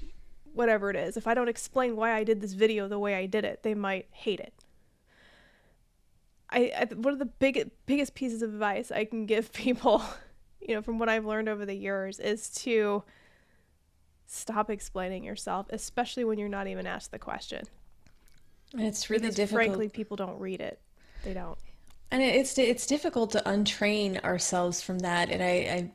it is. If I don't explain why I did this video the way I did it, they might hate it. one of the biggest pieces of advice I can give people, from what I've learned over the years, is to stop explaining yourself, especially when you're not even asked the question. And it's really Because difficult. frankly, people don't read it. They don't. And it's difficult to untrain ourselves from that. And I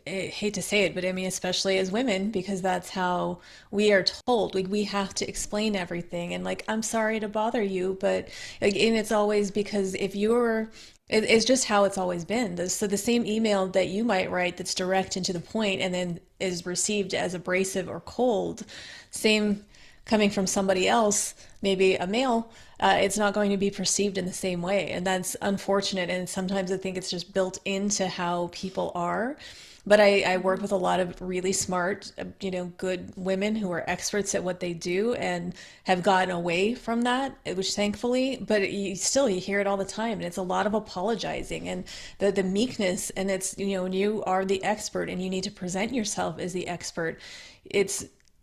hate to say it, but I mean, especially as women, because that's how we are told. Like, we have to explain everything. And like, I'm sorry to bother you, but like, and it's always because it's just how it's always been. So the same email that you might write that's direct and to the point and then is received as abrasive or cold, same coming from somebody else, maybe a male, it's not going to be perceived in the same way. And that's unfortunate. And sometimes I think it's just built into how people are. But I work with a lot of really smart, good women who are experts at what they do and have gotten away from that, which thankfully, but you hear it all the time. And it's a lot of apologizing and the meekness. And it's, when you are the expert and you need to present yourself as the expert,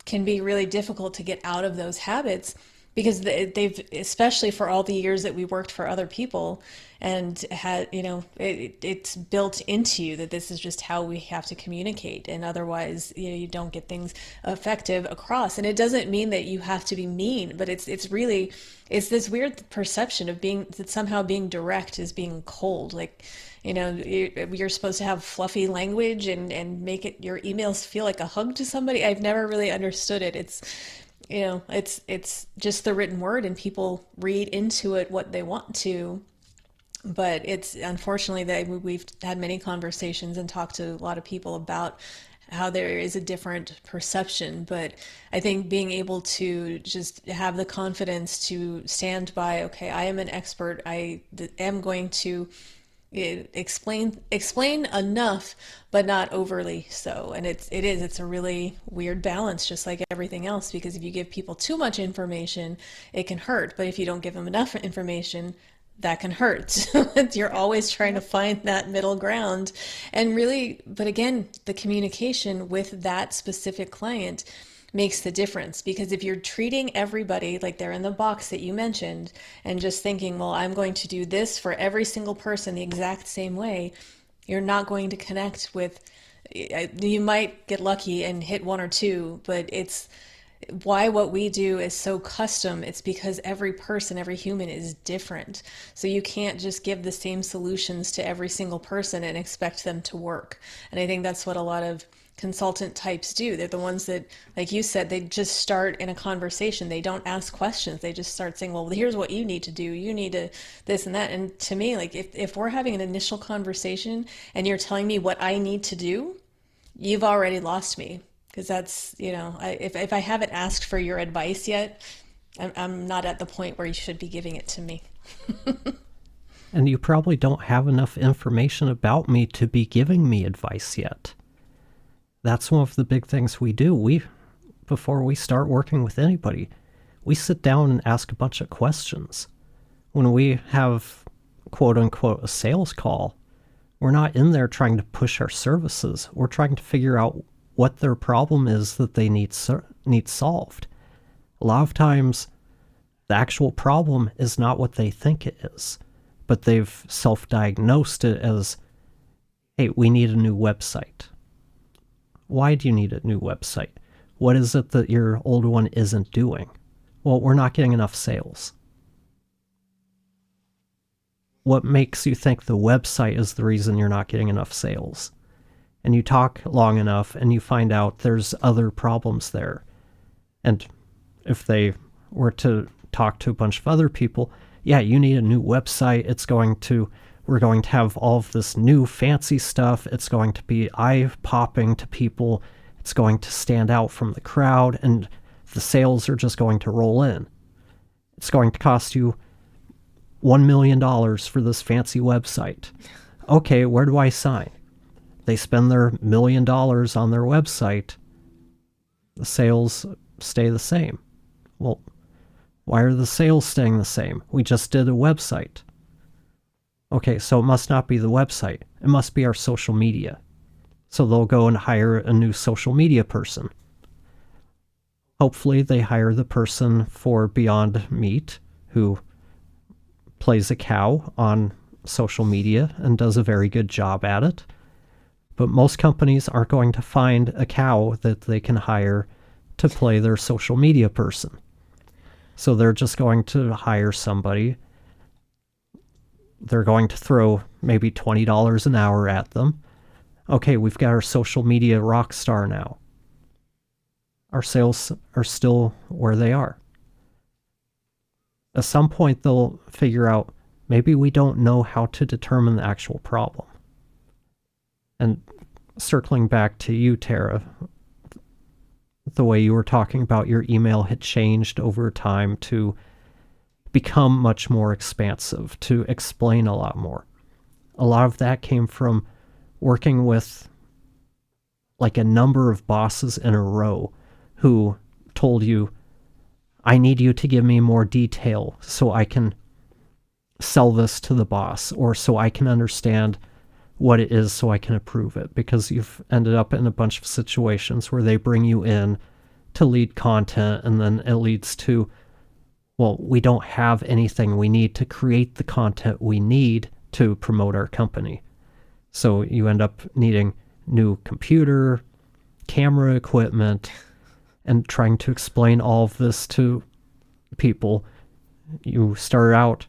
can be really difficult to get out of those habits because they've, especially for all the years that we worked for other people and had, it's built into you that this is just how we have to communicate. And otherwise, you don't get things effective across. And it doesn't mean that you have to be mean, but it's this weird perception of that somehow being direct is being cold. Like, you're supposed to have fluffy language and make your emails feel like a hug to somebody. I've never really understood it. It's just the written word and people read into it what they want to. But it's unfortunately that we've had many conversations and talked to a lot of people about how there is a different perception. But I think being able to just have the confidence to stand by, okay, I am an expert. I am going to explain enough, but not overly so. And it's a really weird balance, just like everything else, because if you give people too much information, it can hurt. But if you don't give them enough information, that can hurt. You're always trying to find that middle ground. And really, but again, the communication with that specific client makes the difference, because if you're treating everybody like they're in the box that you mentioned and just thinking, well, I'm going to do this for every single person the exact same way, you're not going to connect with. You might get lucky and hit one or two, but it's why what we do is so custom. It's because every person, every human is different. So you can't just give the same solutions to every single person and expect them to work. And I think that's what a lot of consultant types do. They're the ones that, like you said, they just start in a conversation. They don't ask questions. They just start saying, well, here's what you need to do. You need to this and that. And to me, like if we're having an initial conversation and you're telling me what I need to do, you've already lost me. Because that's, if I haven't asked for your advice yet, I'm not at the point where you should be giving it to me. And you probably don't have enough information about me to be giving me advice yet. That's one of the big things we do. Before we start working with anybody, we sit down and ask a bunch of questions. When we have, quote unquote, a sales call, we're not in there trying to push our services. We're trying to figure out what their problem is that they need solved. A lot of times, the actual problem is not what they think it is, but they've self-diagnosed it as, hey, we need a new website. Why do you need a new website? What is it that your old one isn't doing? Well, we're not getting enough sales. What makes you think the website is the reason you're not getting enough sales? And you talk long enough and you find out there's other problems there. And if they were to talk to a bunch of other people, yeah, you need a new website. We're going to have all of this new fancy stuff. It's going to be eye-popping to people. It's going to stand out from the crowd, and the sales are just going to roll in. It's going to cost you $1 million for this fancy website. Okay, where do I sign? They spend their $1 million on their website. The sales stay the same. Well, why are the sales staying the same? We just did a website. Okay, so it must not be the website. It must be our social media. So they'll go and hire a new social media person. Hopefully they hire the person for Beyond Meat, who plays a cow on social media and does a very good job at it. But most companies aren't going to find a cow that they can hire to play their social media person. So they're just going to hire somebody. They're going to throw maybe $20 an hour at them. Okay, we've got our social media rock star now. Our sales are still where they are. At some point, they'll figure out maybe we don't know how to determine the actual problem. And circling back to you, Tara, the way you were talking about your email had changed over time to become much more expansive, to explain a lot more. A lot of that came from working with like a number of bosses in a row who told you, I need you to give me more detail so I can sell this to the boss, or so I can understand what it is so I can approve it, because you've ended up in a bunch of situations where they bring you in to lead content and then it leads to, well, we don't have anything we need to create the content we need to promote our company. So you end up needing new computer, camera equipment, and trying to explain all of this to people. You start out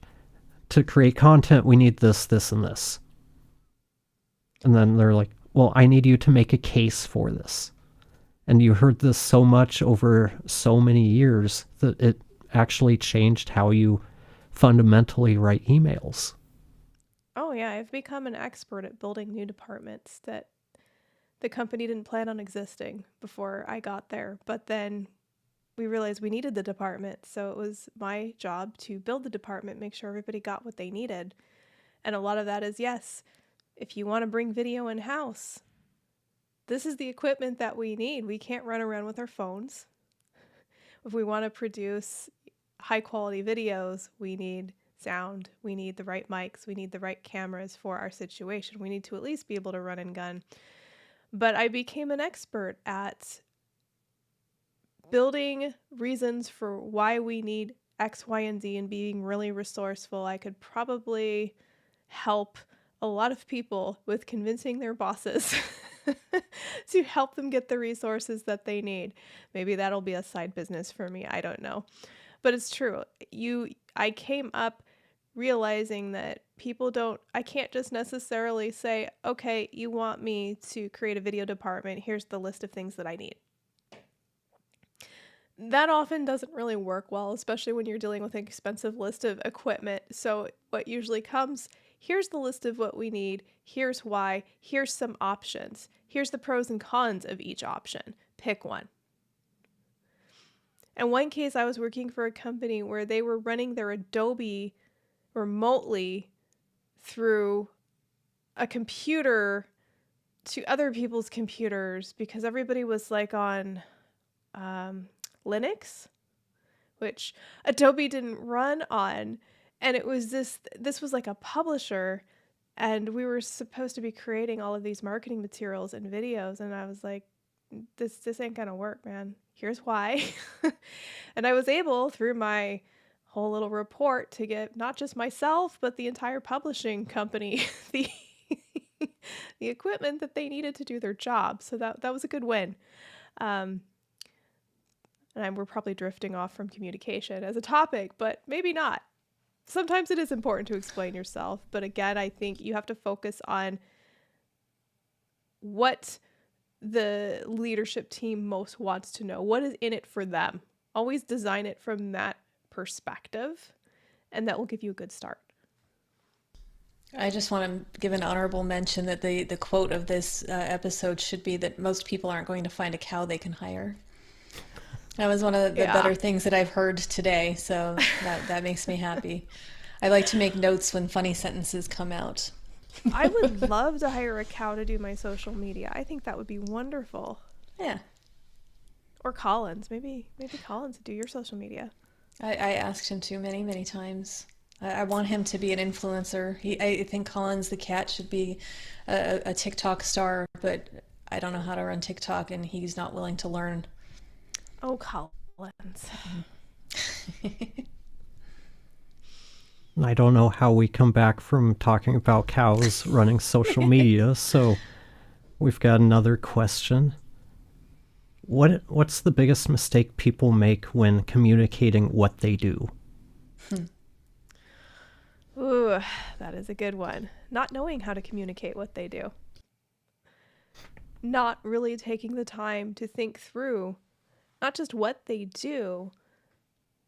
to create content, we need this, this, and this. And then they're like, well, I need you to make a case for this. And you heard this so much over so many years that it actually changed how you fundamentally write emails. Oh, yeah. I've become an expert at building new departments that the company didn't plan on existing before I got there. But then we realized we needed the department. So it was my job to build the department, make sure everybody got what they needed. And a lot of that is, yes, if you want to bring video in-house, this is the equipment that we need. We can't run around with our phones. If we want to produce high-quality videos, we need sound, we need the right mics, we need the right cameras for our situation. We need to at least be able to run and gun. But I became an expert at building reasons for why we need X, Y, and Z and being really resourceful. I could probably help a lot of people with convincing their bosses to help them get the resources that they need. Maybe that'll be a side business for me. I don't know. But it's true. I came up realizing that I can't just necessarily say, okay, you want me to create a video department. Here's the list of things that I need. That often doesn't really work well, especially when you're dealing with an expensive list of equipment. So what usually comes, here's the list of what we need. Here's why. Here's some options. Here's the pros and cons of each option. Pick one. In one case, I was working for a company where they were running their Adobe remotely through a computer to other people's computers because everybody was like on Linux, which Adobe didn't run on. And it was this was like a publisher, and we were supposed to be creating all of these marketing materials and videos. And I was like, this ain't gonna work, man. Here's why. And I was able, through my whole little report, to get not just myself, but the entire publishing company the equipment that they needed to do their job. So that was a good win. And we're probably drifting off from communication as a topic, but maybe not. Sometimes it is important to explain yourself. But again, I think you have to focus on what the leadership team most wants to know. What is in it for them? Always design it from that perspective, and that will give you a good start. I just want to give an honorable mention that the quote of this episode should be that most people aren't going to find a cow they can hire. That was one of the better things that I've heard today, so that makes me happy. I like to make notes when funny sentences come out. I would love to hire a cow to do my social media. I think that would be wonderful. Yeah. Or Collins. Maybe Collins would do your social media. I asked him to many times. I want him to be an influencer. I think Collins the cat should be a TikTok star, but I don't know how to run TikTok, and he's not willing to learn. Oh, Collins. I don't know how we come back from talking about cows running social media, so we've got another question. What's the biggest mistake people make when communicating what they do? Ooh, that is a good one. Not knowing how to communicate what they do. Not really taking the time to think through not just what they do,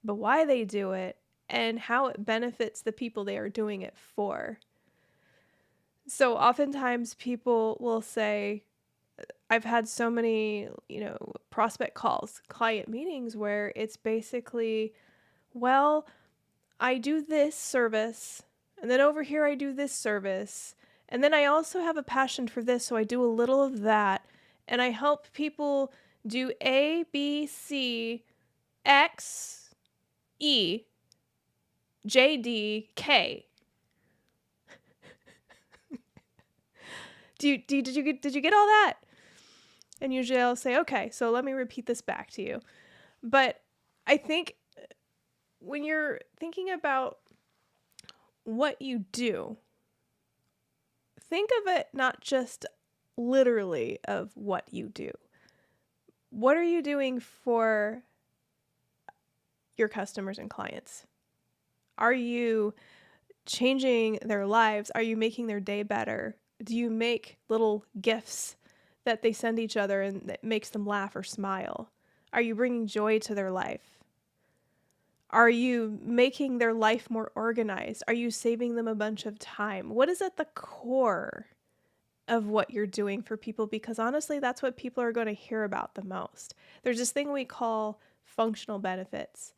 but why they do it and how it benefits the people they are doing it for. So oftentimes people will say, I've had so many, prospect calls, client meetings where it's basically, well, I do this service, and then over here I do this service, and then I also have a passion for this, so I do a little of that, and I help people do A, B, C, X, E, J, D, K. Did you get all that? And usually I'll say, okay, so let me repeat this back to you. But I think when you're thinking about what you do, think of it not just literally of what you do. What are you doing for your customers and clients? Are you changing their lives? Are you making their day better? Do you make little gifts that they send each other and that makes them laugh or smile? Are you bringing joy to their life? Are you making their life more organized? Are you saving them a bunch of time? What is at the core of what you're doing for people? Because honestly, that's what people are going to hear about the most. There's this thing we call functional benefits.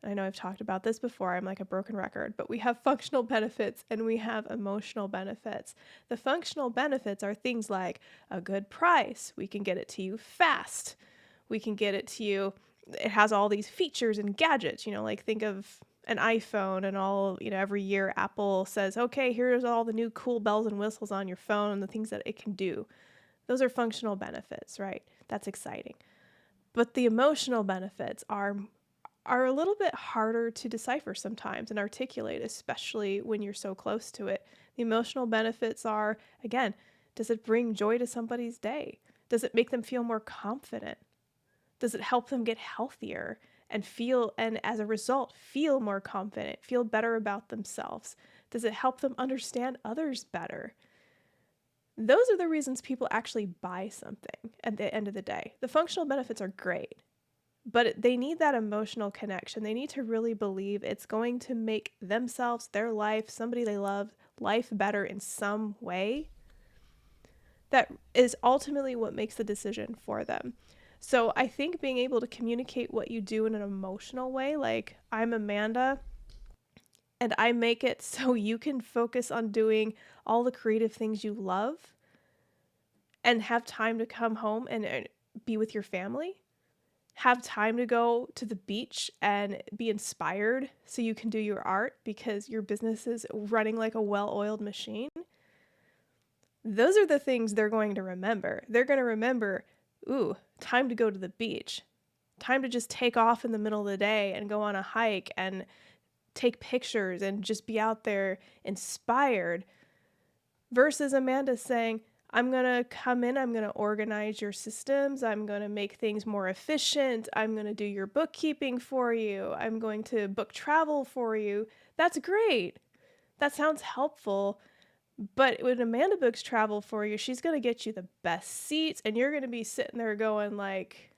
I know I've talked about this before. I'm like a broken record, but we have functional benefits and we have emotional benefits. The functional benefits are things like a good price. We can get it to you fast. We can get it to you. It has all these features and gadgets, like think of an iPhone and all, every year Apple says, okay, here's all the new cool bells and whistles on your phone and the things that it can do. Those are functional benefits, right? That's exciting. But the emotional benefits are a little bit harder to decipher sometimes and articulate, especially when you're so close to it. The emotional benefits are, again, does it bring joy to somebody's day? Does it make them feel more confident? Does it help them get healthier and as a result, feel more confident, feel better about themselves? Does it help them understand others better? Those are the reasons people actually buy something at the end of the day. The functional benefits are great, but they need that emotional connection. They need to really believe it's going to make themselves, their life, somebody they love, life better in some way. That is ultimately what makes the decision for them. So I think being able to communicate what you do in an emotional way, like I'm Amanda and I make it so you can focus on doing all the creative things you love and have time to come home and be with your family, have time to go to the beach and be inspired so you can do your art because your business is running like a well-oiled machine. Those are the things they're going to remember. They're going to remember, ooh, time to go to the beach, time to just take off in the middle of the day and go on a hike and take pictures and just be out there inspired, versus Amanda saying, I'm going to come in, I'm going to organize your systems, I'm going to make things more efficient, I'm going to do your bookkeeping for you, I'm going to book travel for you. That's great. That sounds helpful. But when Amanda books travel for you, she's going to get you the best seats and you're going to be sitting there going like,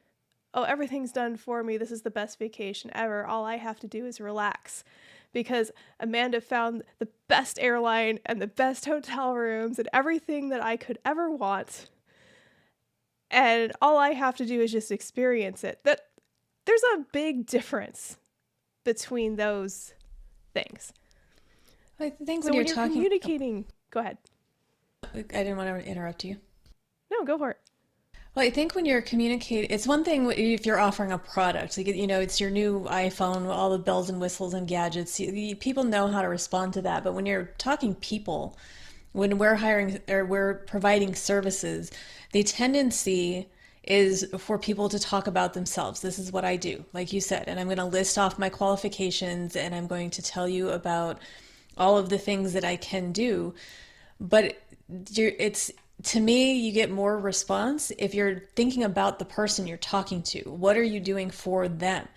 oh, everything's done for me. This is the best vacation ever. All I have to do is relax because Amanda found the best airline and the best hotel rooms and everything that I could ever want. And all I have to do is just experience it. There's a big difference between those things. I think So when when you're you're talking, communicating, go ahead. I didn't want to interrupt you. No, go for it. Well, I think when you're communicating, it's one thing if you're offering a product, like, it's your new iPhone, all the bells and whistles and gadgets. People know how to respond to that. But when you're talking people, when we're hiring or we're providing services, the tendency is for people to talk about themselves. This is what I do, like you said, and I'm going to list off my qualifications and I'm going to tell you about all of the things that I can do. But it's to me, you get more response if you're thinking about the person you're talking to. What are you doing for them?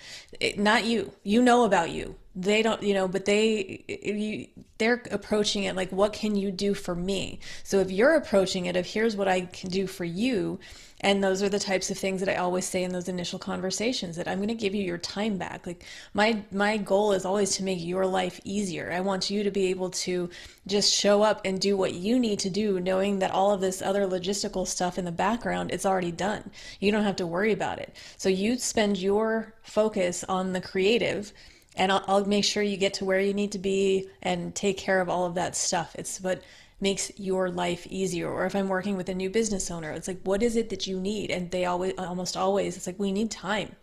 Not you. You know about you. They don't, but they're approaching it like, what can you do for me? So if you're approaching it of here's what I can do for you, and those are the types of things that I always say in those initial conversations, that I'm going to give you your time back. Like my goal is always to make your life easier. I want you to be able to just show up and do what you need to do, knowing that all of this other logistical stuff in the background, it's already done. You don't have to worry about it. So you spend your focus on the creative, and I'll make sure you get to where you need to be and take care of all of that stuff. It's what makes your life easier. Or if I'm working with a new business owner, it's like, what is it that you need? And they almost always, it's like, we need time.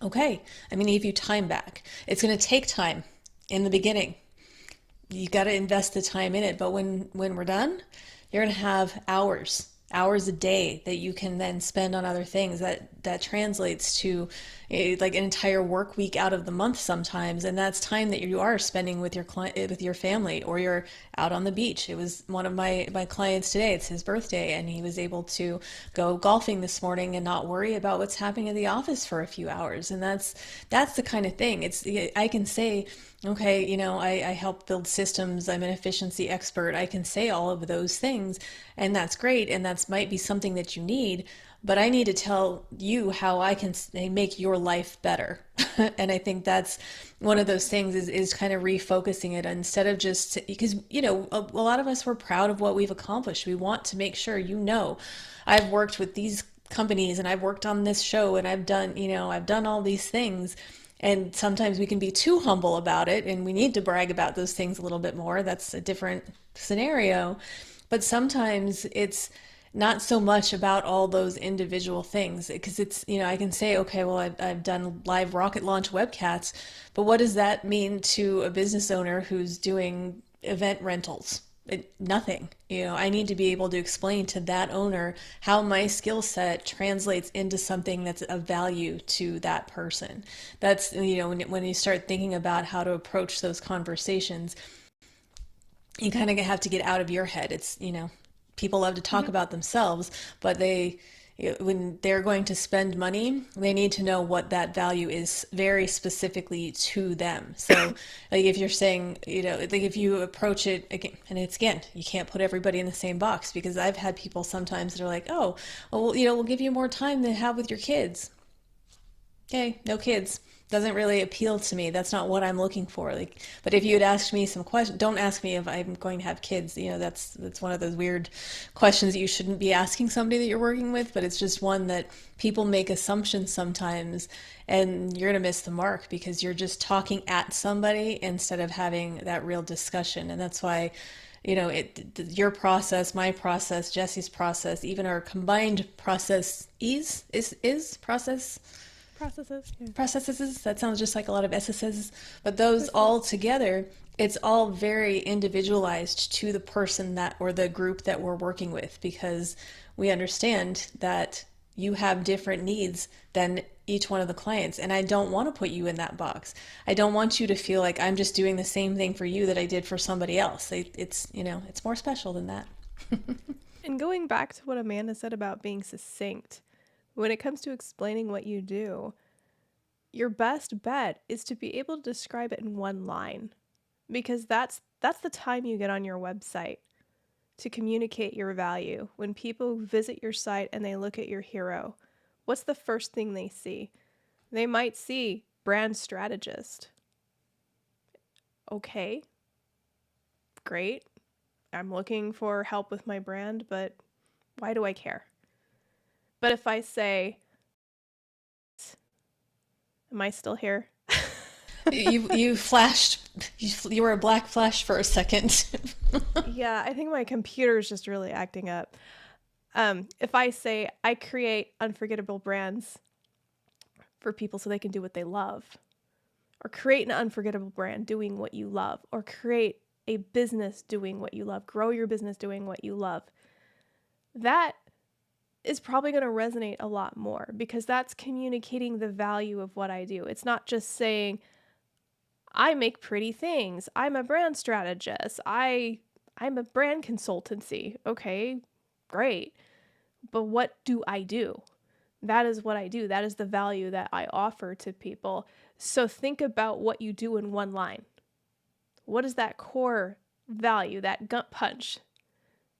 Okay, I'm going to give you time back. It's going to take time in the beginning. You got to invest the time in it. But when we're done, you're going to have hours a day that you can then spend on other things. That translates to like an entire work week out of the month sometimes, and that's time that you are spending with your client, with your family, or you're out on the beach. It was one of my clients today, it's his birthday, and he was able to go golfing this morning and not worry about what's happening in the office for a few hours. And that's the kind of thing. I can say, okay, I help build systems, I'm an efficiency expert, I can say all of those things, and that's great, and that's might be something that you need, but I need to tell you how I can make your life better. And I think that's one of those things, is kind of refocusing it, instead of just, because a lot of us, we're proud of what we've accomplished. We want to make sure, I've worked with these companies and I've worked on this show and I've done all these things. And sometimes we can be too humble about it, and we need to brag about those things a little bit more. That's a different scenario. But sometimes it's not so much about all those individual things, because it's, I can say, okay, well, I've done live rocket launch webcasts, but what does that mean to a business owner who's doing event rentals? Nothing. I need to be able to explain to that owner how my skill set translates into something that's of value to that person. That's, when you start thinking about how to approach those conversations, you kind of have to get out of your head. It's, people love to talk about themselves, but when they're going to spend money, they need to know what that value is very specifically to them. So like if you're saying, like if you approach it again, and again, you can't put everybody in the same box, because I've had people sometimes that are like, oh, well, we'll give you more time than have with your kids. Okay, no kids. Doesn't really appeal to me. That's not what I'm looking for. But if you had asked me some questions, don't ask me if I'm going to have kids. That's one of those weird questions that you shouldn't be asking somebody that you're working with. But it's just one that people make assumptions sometimes, and you're gonna miss the mark, because you're just talking at somebody instead of having that real discussion. And that's why, your process, my process, Jesse's process, even our combined process is process. Processes, that sounds just like a lot of SS's, but those all together, it's all very individualized to the person that, or the group that we're working with, because we understand that you have different needs than each one of the clients, and I don't want to put you in that box. I don't want you to feel like I'm just doing the same thing for you that I did for somebody else. It's more special than that. And going back to what Amanda said about being succinct, when it comes to explaining what you do, your best bet is to be able to describe it in one line, because that's the time you get on your website to communicate your value. When people visit your site and they look at your hero, what's the first thing they see? They might see brand strategist. Okay, great. I'm looking for help with my brand, but why do I care? But if I say, am I still here? You flashed, you were a black flash for a second. Yeah, I think my computer's just really acting up. If I say I create unforgettable brands for people so they can do what they love, or create an unforgettable brand doing what you love, or create a business doing what you love, grow your business doing what you love, that is probably going to resonate a lot more, because that's communicating the value of what I do. It's not just saying, I make pretty things, I'm a brand strategist, I'm a brand consultancy. Okay, great. But what do I do? That is what I do. That is the value that I offer to people. So think about what you do in one line. What is that core value, that gut punch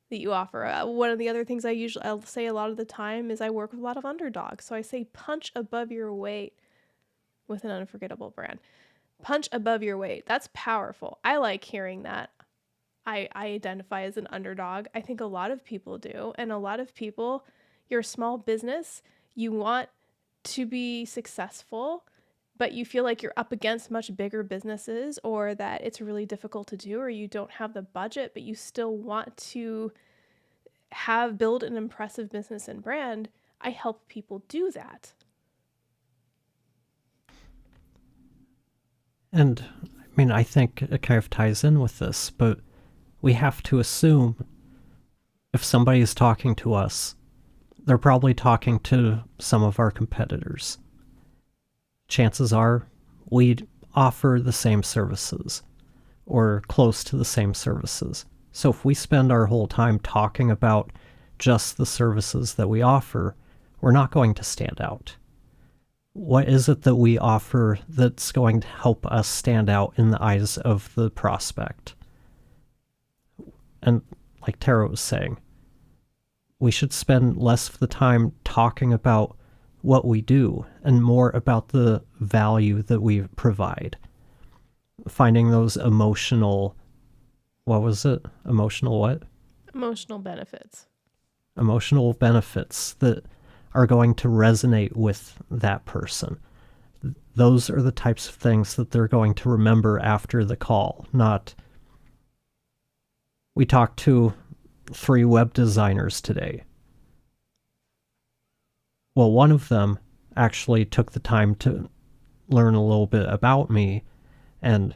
that you offer? One of the other things I'll say a lot of the time is I work with a lot of underdogs. So I say punch above your weight with an unforgettable brand. Punch above your weight. That's powerful. I like hearing that. I identify as an underdog. I think a lot of people do. And a lot of people, you're a small business, you want to be successful, but you feel like you're up against much bigger businesses, or that it's really difficult to do, or you don't have the budget, but you still want to build an impressive business and brand. I help people do that. And I mean, I think it kind of ties in with this, but we have to assume if somebody is talking to us, they're probably talking to some of our competitors. Chances are we'd offer the same services or close to the same services. So if we spend our whole time talking about just the services that we offer, we're not going to stand out. What is it that we offer that's going to help us stand out in the eyes of the prospect? And like Tara was saying, we should spend less of the time talking about what we do and more about the value that we provide. Finding those emotional, Emotional what? Emotional benefits. Emotional benefits that are going to resonate with that person. Those are the types of things that they're going to remember after the call, not... We talked to 3 web designers today. Well, one of them actually took the time to learn a little bit about me, and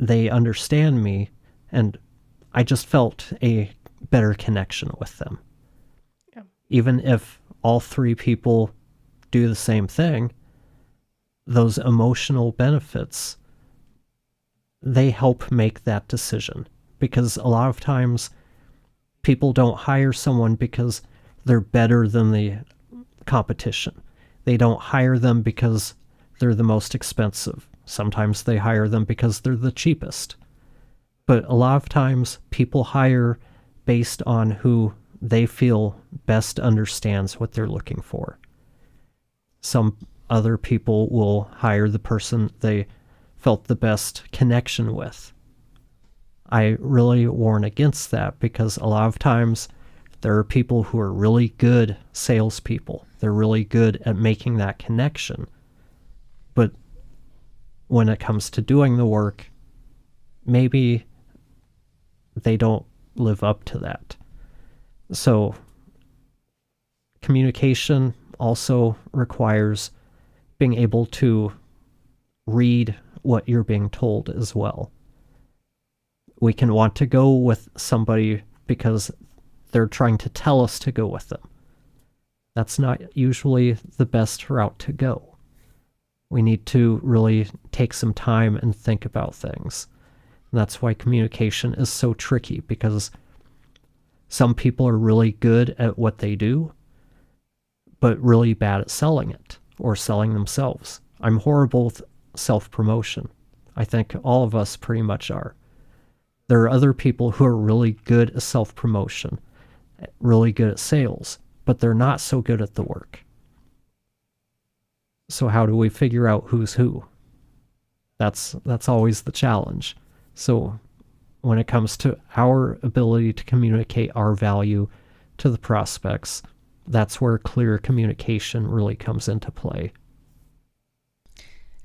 they understand me, and I just felt a better connection with them. Yeah. Even if all 3 people do the same thing, those emotional benefits, they help make that decision. Because a lot of times people don't hire someone because they're better than the competition. They don't hire them because they're the most expensive. Sometimes they hire them because they're the cheapest. But a lot of times people hire based on who they feel best understands what they're looking for. Some other people will hire the person they felt the best connection with. I really warn against that, because a lot of times there are people who are really good salespeople. They're really good at making that connection. But when it comes to doing the work, maybe they don't live up to that. So communication also requires being able to read what you're being told as well. We can want to go with somebody because they're trying to tell us to go with them. That's not usually the best route to go. We need to really take some time and think about things. And that's why communication is so tricky, because some people are really good at what they do, but really bad at selling it or selling themselves. I'm horrible with self-promotion. I think all of us pretty much are. There are other people who are really good at self-promotion, really good at sales, but they're not so good at the work. So how do we figure out who's who? That's always the challenge. So when it comes to our ability to communicate our value to the prospects, that's where clear communication really comes into play.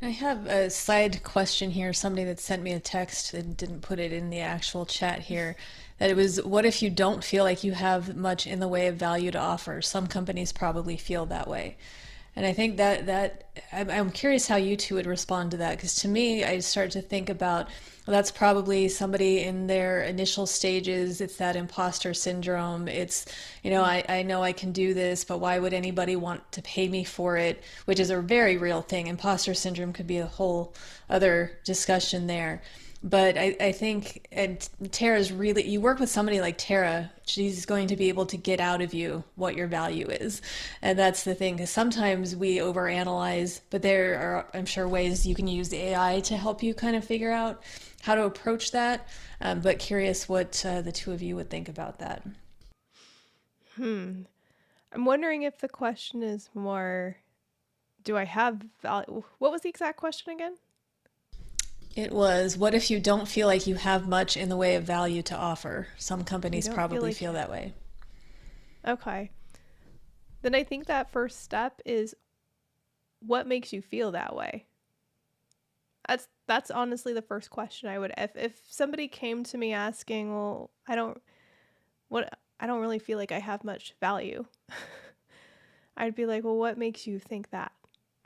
I have a side question here. Somebody that sent me a text and didn't put it in the actual chat here. That it was, what if you don't feel like you have much in the way of value to offer? Some companies probably feel that way. And I think that I'm curious how you two would respond to that, because to me, I start to think about, well, that's probably somebody in their initial stages. It's that imposter syndrome. It's, I know I can do this, but why would anybody want to pay me for it? Which is a very real thing. Imposter syndrome could be a whole other discussion there. But I think, and Tara's really, you work with somebody like Tara, she's going to be able to get out of you what your value is. And that's the thing, because sometimes we overanalyze, but there are, I'm sure, ways you can use the AI to help you kind of figure out how to approach that. But curious what the two of you would think about that. I'm wondering if the question is more, do I have value? What was the exact question again? It was, what if you don't feel like you have much in the way of value to offer? Some You companies don't feel probably like, feel that way. okay. Then I think that first step is what makes you feel that way? That's honestly the first question I would, if somebody came to me asking, well, I don't really feel like I have much value. I'd be like, well, what makes you think that?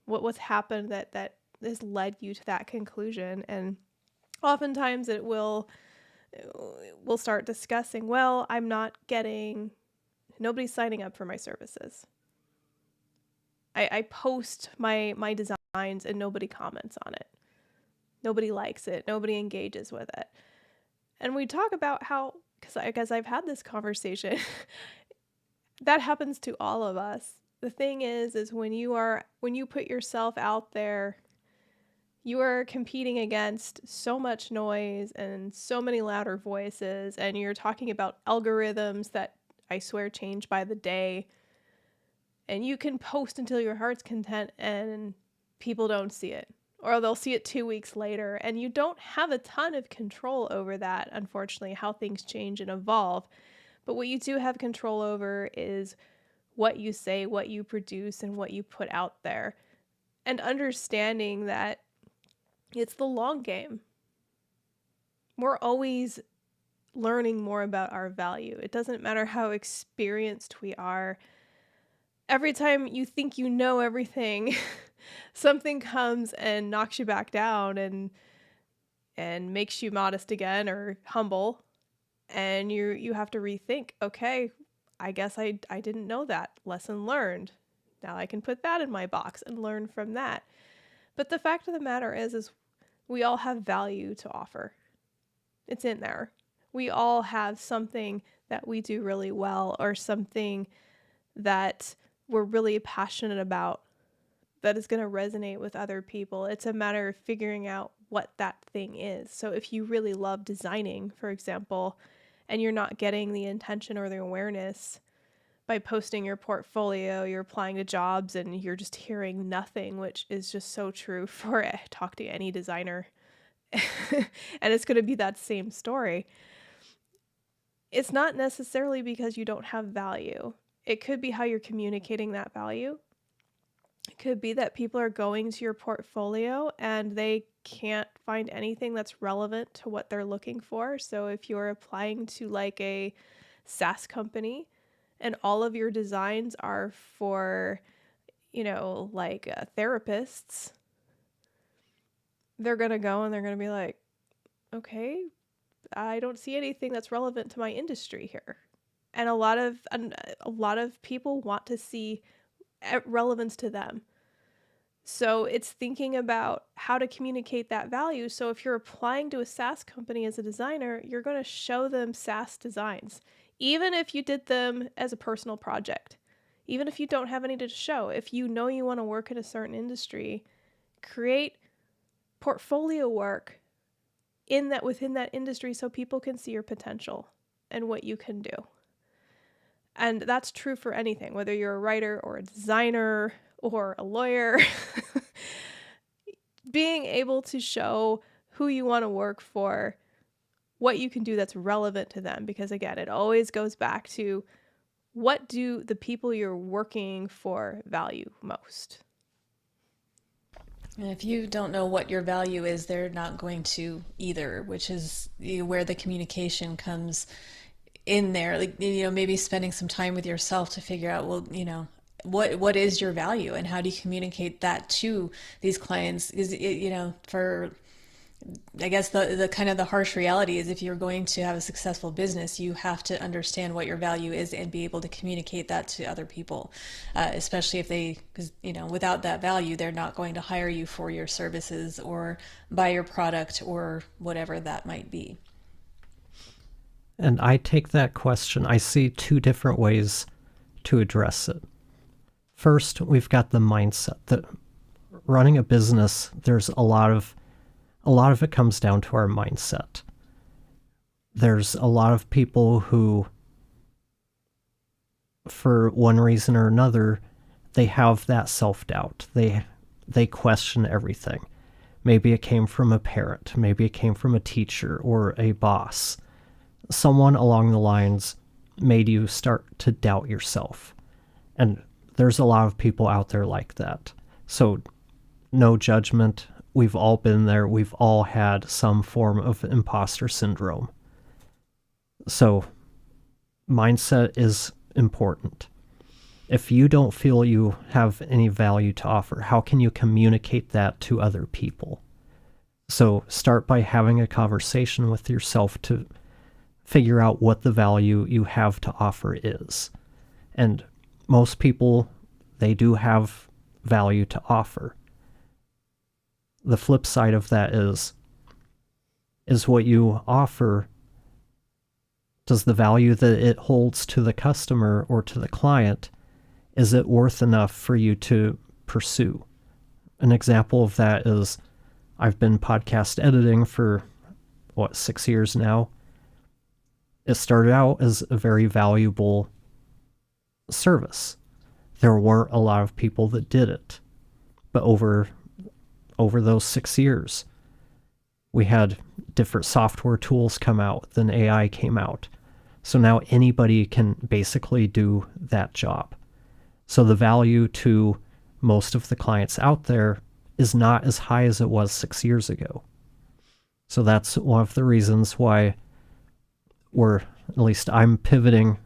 What's happened that has led you to that conclusion? And oftentimes we'll start discussing, well, nobody's signing up for my services. I post my designs and nobody comments on it. Nobody likes it. Nobody engages with it. And we talk about how, because I've had this conversation, that happens to all of us. The thing is when you put yourself out there, you are competing against so much noise and so many louder voices, and you're talking about algorithms that I swear change by the day. And you can post until your heart's content and people don't see it. Or they'll see it 2 weeks later, and you don't have a ton of control over that, unfortunately, how things change and evolve. But what you do have control over is what you say, what you produce, and what you put out there. And understanding that it's the long game. We're always learning more about our value. It doesn't matter how experienced we are. Every time you think you know everything, something comes and knocks you back down and makes you modest again or humble, and you have to rethink, okay, I guess I didn't know that. Lesson learned. Now I can put that in my box and learn from that. But the fact of the matter is we all have value to offer. It's in there. We all have something that we do really well, or something that we're really passionate about that is going to resonate with other people. It's a matter of figuring out what that thing is. So if you really love designing, for example, and you're not getting the intention or the awareness by posting your portfolio, you're applying to jobs and you're just hearing nothing, which is just so true for it. Talk to any designer and it's going to be that same story. It's not necessarily because you don't have value. It could be how you're communicating that value. It could be that people are going to your portfolio and they can't find anything that's relevant to what they're looking for. So if you're applying to like a SaaS company and all of your designs are for, therapists, they're going to go and they're going to be like, okay, I don't see anything that's relevant to my industry here. And a lot of people want to see relevance to them. So it's thinking about how to communicate that value. So if you're applying to a SaaS company as a designer, you're going to show them SaaS designs, even if you did them as a personal project, even if you don't have any to show. If you know you want to work in a certain industry, create portfolio work within that industry so people can see your potential and what you can do. And that's true for anything, whether you're a writer or a designer or a lawyer. Being able to show who you want to work for, what you can do that's relevant to them. Because again, it always goes back to, what do the people you're working for value most? And if you don't know what your value is, they're not going to either, which is where the communication comes in there. Like, maybe spending some time with yourself to figure out, well, what is your value and how do you communicate that to these clients? Is it, for I guess the kind of the harsh reality is if you're going to have a successful business, you have to understand what your value is and be able to communicate that to other people, especially if because without that value, they're not going to hire you for your services or buy your product or whatever that might be. And I take that question, I see two different ways to address it. First, we've got the mindset that running a business, there's a lot of it comes down to our mindset. There's a lot of people who, for one reason or another, they have that self-doubt. They question everything. Maybe it came from a parent, maybe it came from a teacher or a boss. Someone along the lines made you start to doubt yourself. And there's a lot of people out there like that. So no judgment. We've all been there. We've all had some form of imposter syndrome. So mindset is important. If you don't feel you have any value to offer, how can you communicate that to other people? So start by having a conversation with yourself to figure out what the value you have to offer is. And most people, they do have value to offer. The flip side of that is what you offer, does the value that it holds to the customer or to the client, is it worth enough for you to pursue? An example of that is I've been podcast editing for, 6 years now. It started out as a very valuable service. There weren't a lot of people that did it. But over those 6 years, we had different software tools come out, then AI came out. So now anybody can basically do that job. So the value to most of the clients out there is not as high as it was 6 years ago. So that's one of the reasons why at least I'm pivoting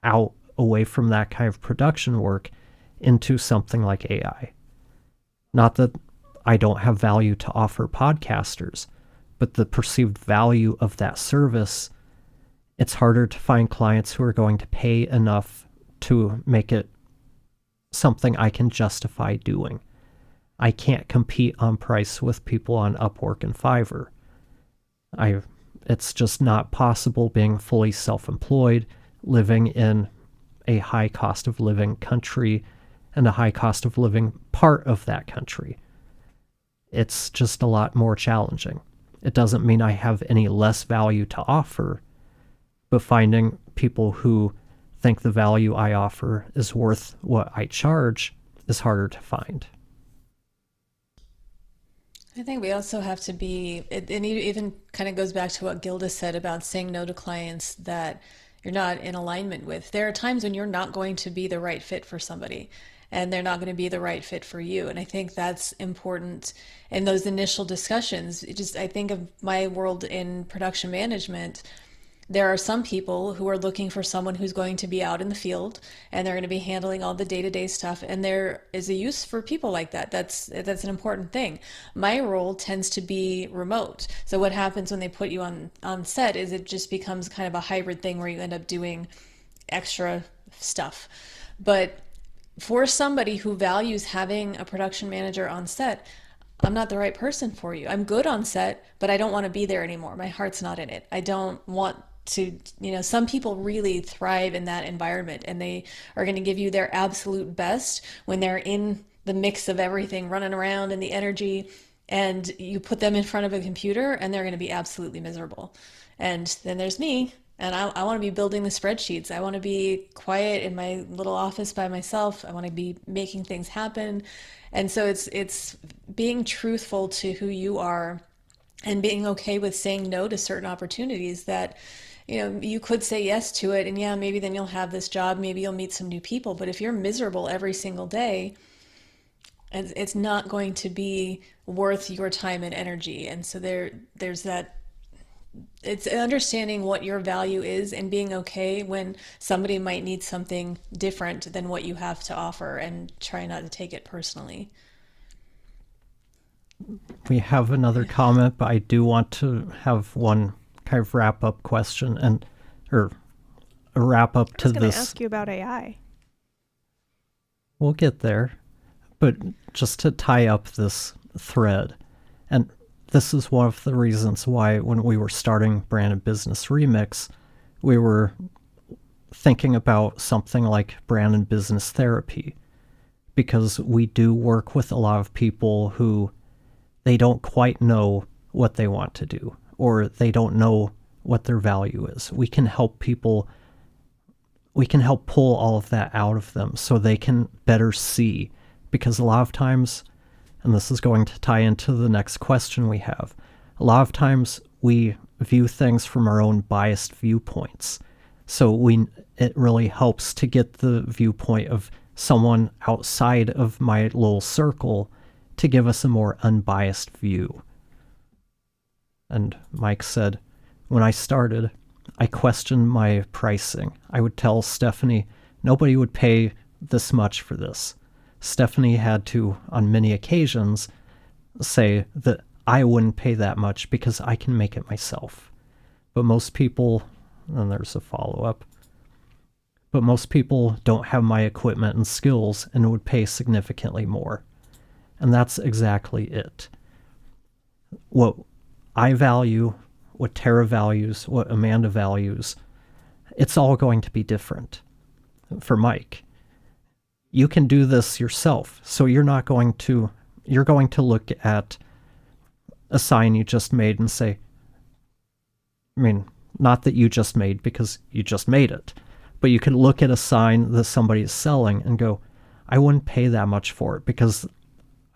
out away from that kind of production work into something like AI. Not that I don't have value to offer podcasters, but the perceived value of that service, it's harder to find clients who are going to pay enough to make it something I can justify doing. I can't compete on price with people on Upwork and Fiverr. It's just not possible being fully self-employed, living in a high cost of living country and a high cost of living part of that country. It's just a lot more challenging. It doesn't mean I have any less value to offer, but finding people who think the value I offer is worth what I charge is harder to find. I think we also have to be, and it even kind of goes back to what Gilda said about saying no to clients that you're not in alignment with. There are times when you're not going to be the right fit for somebody, and they're not going to be the right fit for you. And I think that's important in those initial discussions. I think of my world in production management. There are some people who are looking for someone who's going to be out in the field and they're going to be handling all the day-to-day stuff. And there is a use for people like that. That's an important thing. My role tends to be remote. So what happens when they put you on set is it just becomes kind of a hybrid thing where you end up doing extra stuff. But for somebody who values having a production manager on set, I'm not the right person for you. I'm good on set, but I don't want to be there anymore. My heart's not in it. I don't want to, some people really thrive in that environment and they are going to give you their absolute best when they're in the mix of everything running around and the energy, and you put them in front of a computer and they're going to be absolutely miserable. And then there's me, and I want to be building the spreadsheets. I want to be quiet in my little office by myself. I want to be making things happen. And so it's being truthful to who you are and being okay with saying no to certain opportunities that you could say yes to it, and yeah, maybe then you'll have this job, maybe you'll meet some new people. But if you're miserable every single day, it's not going to be worth your time and energy. And so there's that it's understanding what your value is and being okay when somebody might need something different than what you have to offer, and try not to take it personally. We have another Yeah. comment, but I do want to have one kind of wrap up question or a wrap up I to was going to this. ask you about AI. We'll get there, but just to tie up this thread, and this is one of the reasons why when we were starting Brand and Business Remix, we were thinking about something like brand and business therapy, because we do work with a lot of people who they don't quite know what they want to do, or they don't know what their value is. We can help pull all of that out of them so they can better see. Because a lot of times, and this is going to tie into the next question we have, a lot of times we view things from our own biased viewpoints. So it really helps to get the viewpoint of someone outside of my little circle to give us a more unbiased view. And Mike said, when I started, I questioned my pricing. I would tell Stephanie, nobody would pay this much for this. Stephanie had to, on many occasions, say that I wouldn't pay that much because I can make it myself. But most people, and there's a follow-up, but most people don't have my equipment and skills and would pay significantly more. And that's exactly it. What I value, what Tara values, what Amanda values, it's all going to be different. For Mike, you can do this yourself, so you're going to look at a sign you just made and say, I mean, not that you just made because you just made it, but you can look at a sign that somebody is selling and go, I wouldn't pay that much for it because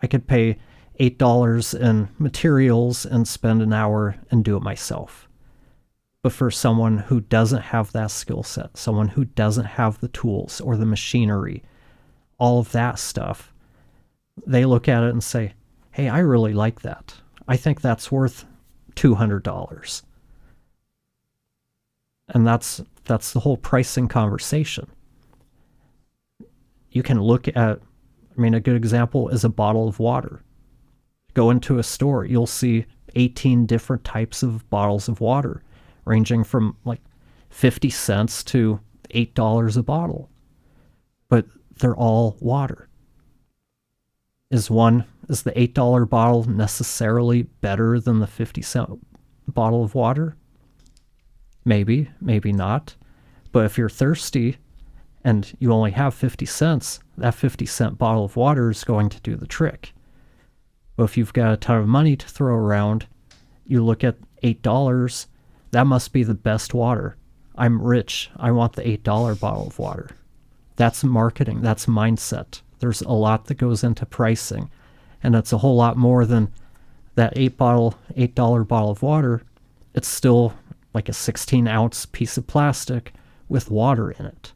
I could pay $8 in materials and spend an hour and do it myself. But for someone who doesn't have that skill set, someone who doesn't have the tools or the machinery, all of that stuff, they look at it and say, hey, I really like that. I think that's worth $200. And that's the whole pricing conversation. You can look at, a good example is a bottle of water. Go into a store, you'll see 18 different types of bottles of water, ranging from like 50 cents to $8 a bottle. But they're all water. Is the $8 bottle necessarily better than the 50-cent bottle of water? Maybe, maybe not. But if you're thirsty and you only have 50 cents, that 50-cent bottle of water is going to do the trick. But if you've got a ton of money to throw around, you look at $8, that must be the best water. I'm rich. I want the $8 bottle of water. That's marketing. That's mindset. There's a lot that goes into pricing, and it's a whole lot more than that $8 bottle of water. It's still like a 16-ounce piece of plastic with water in it.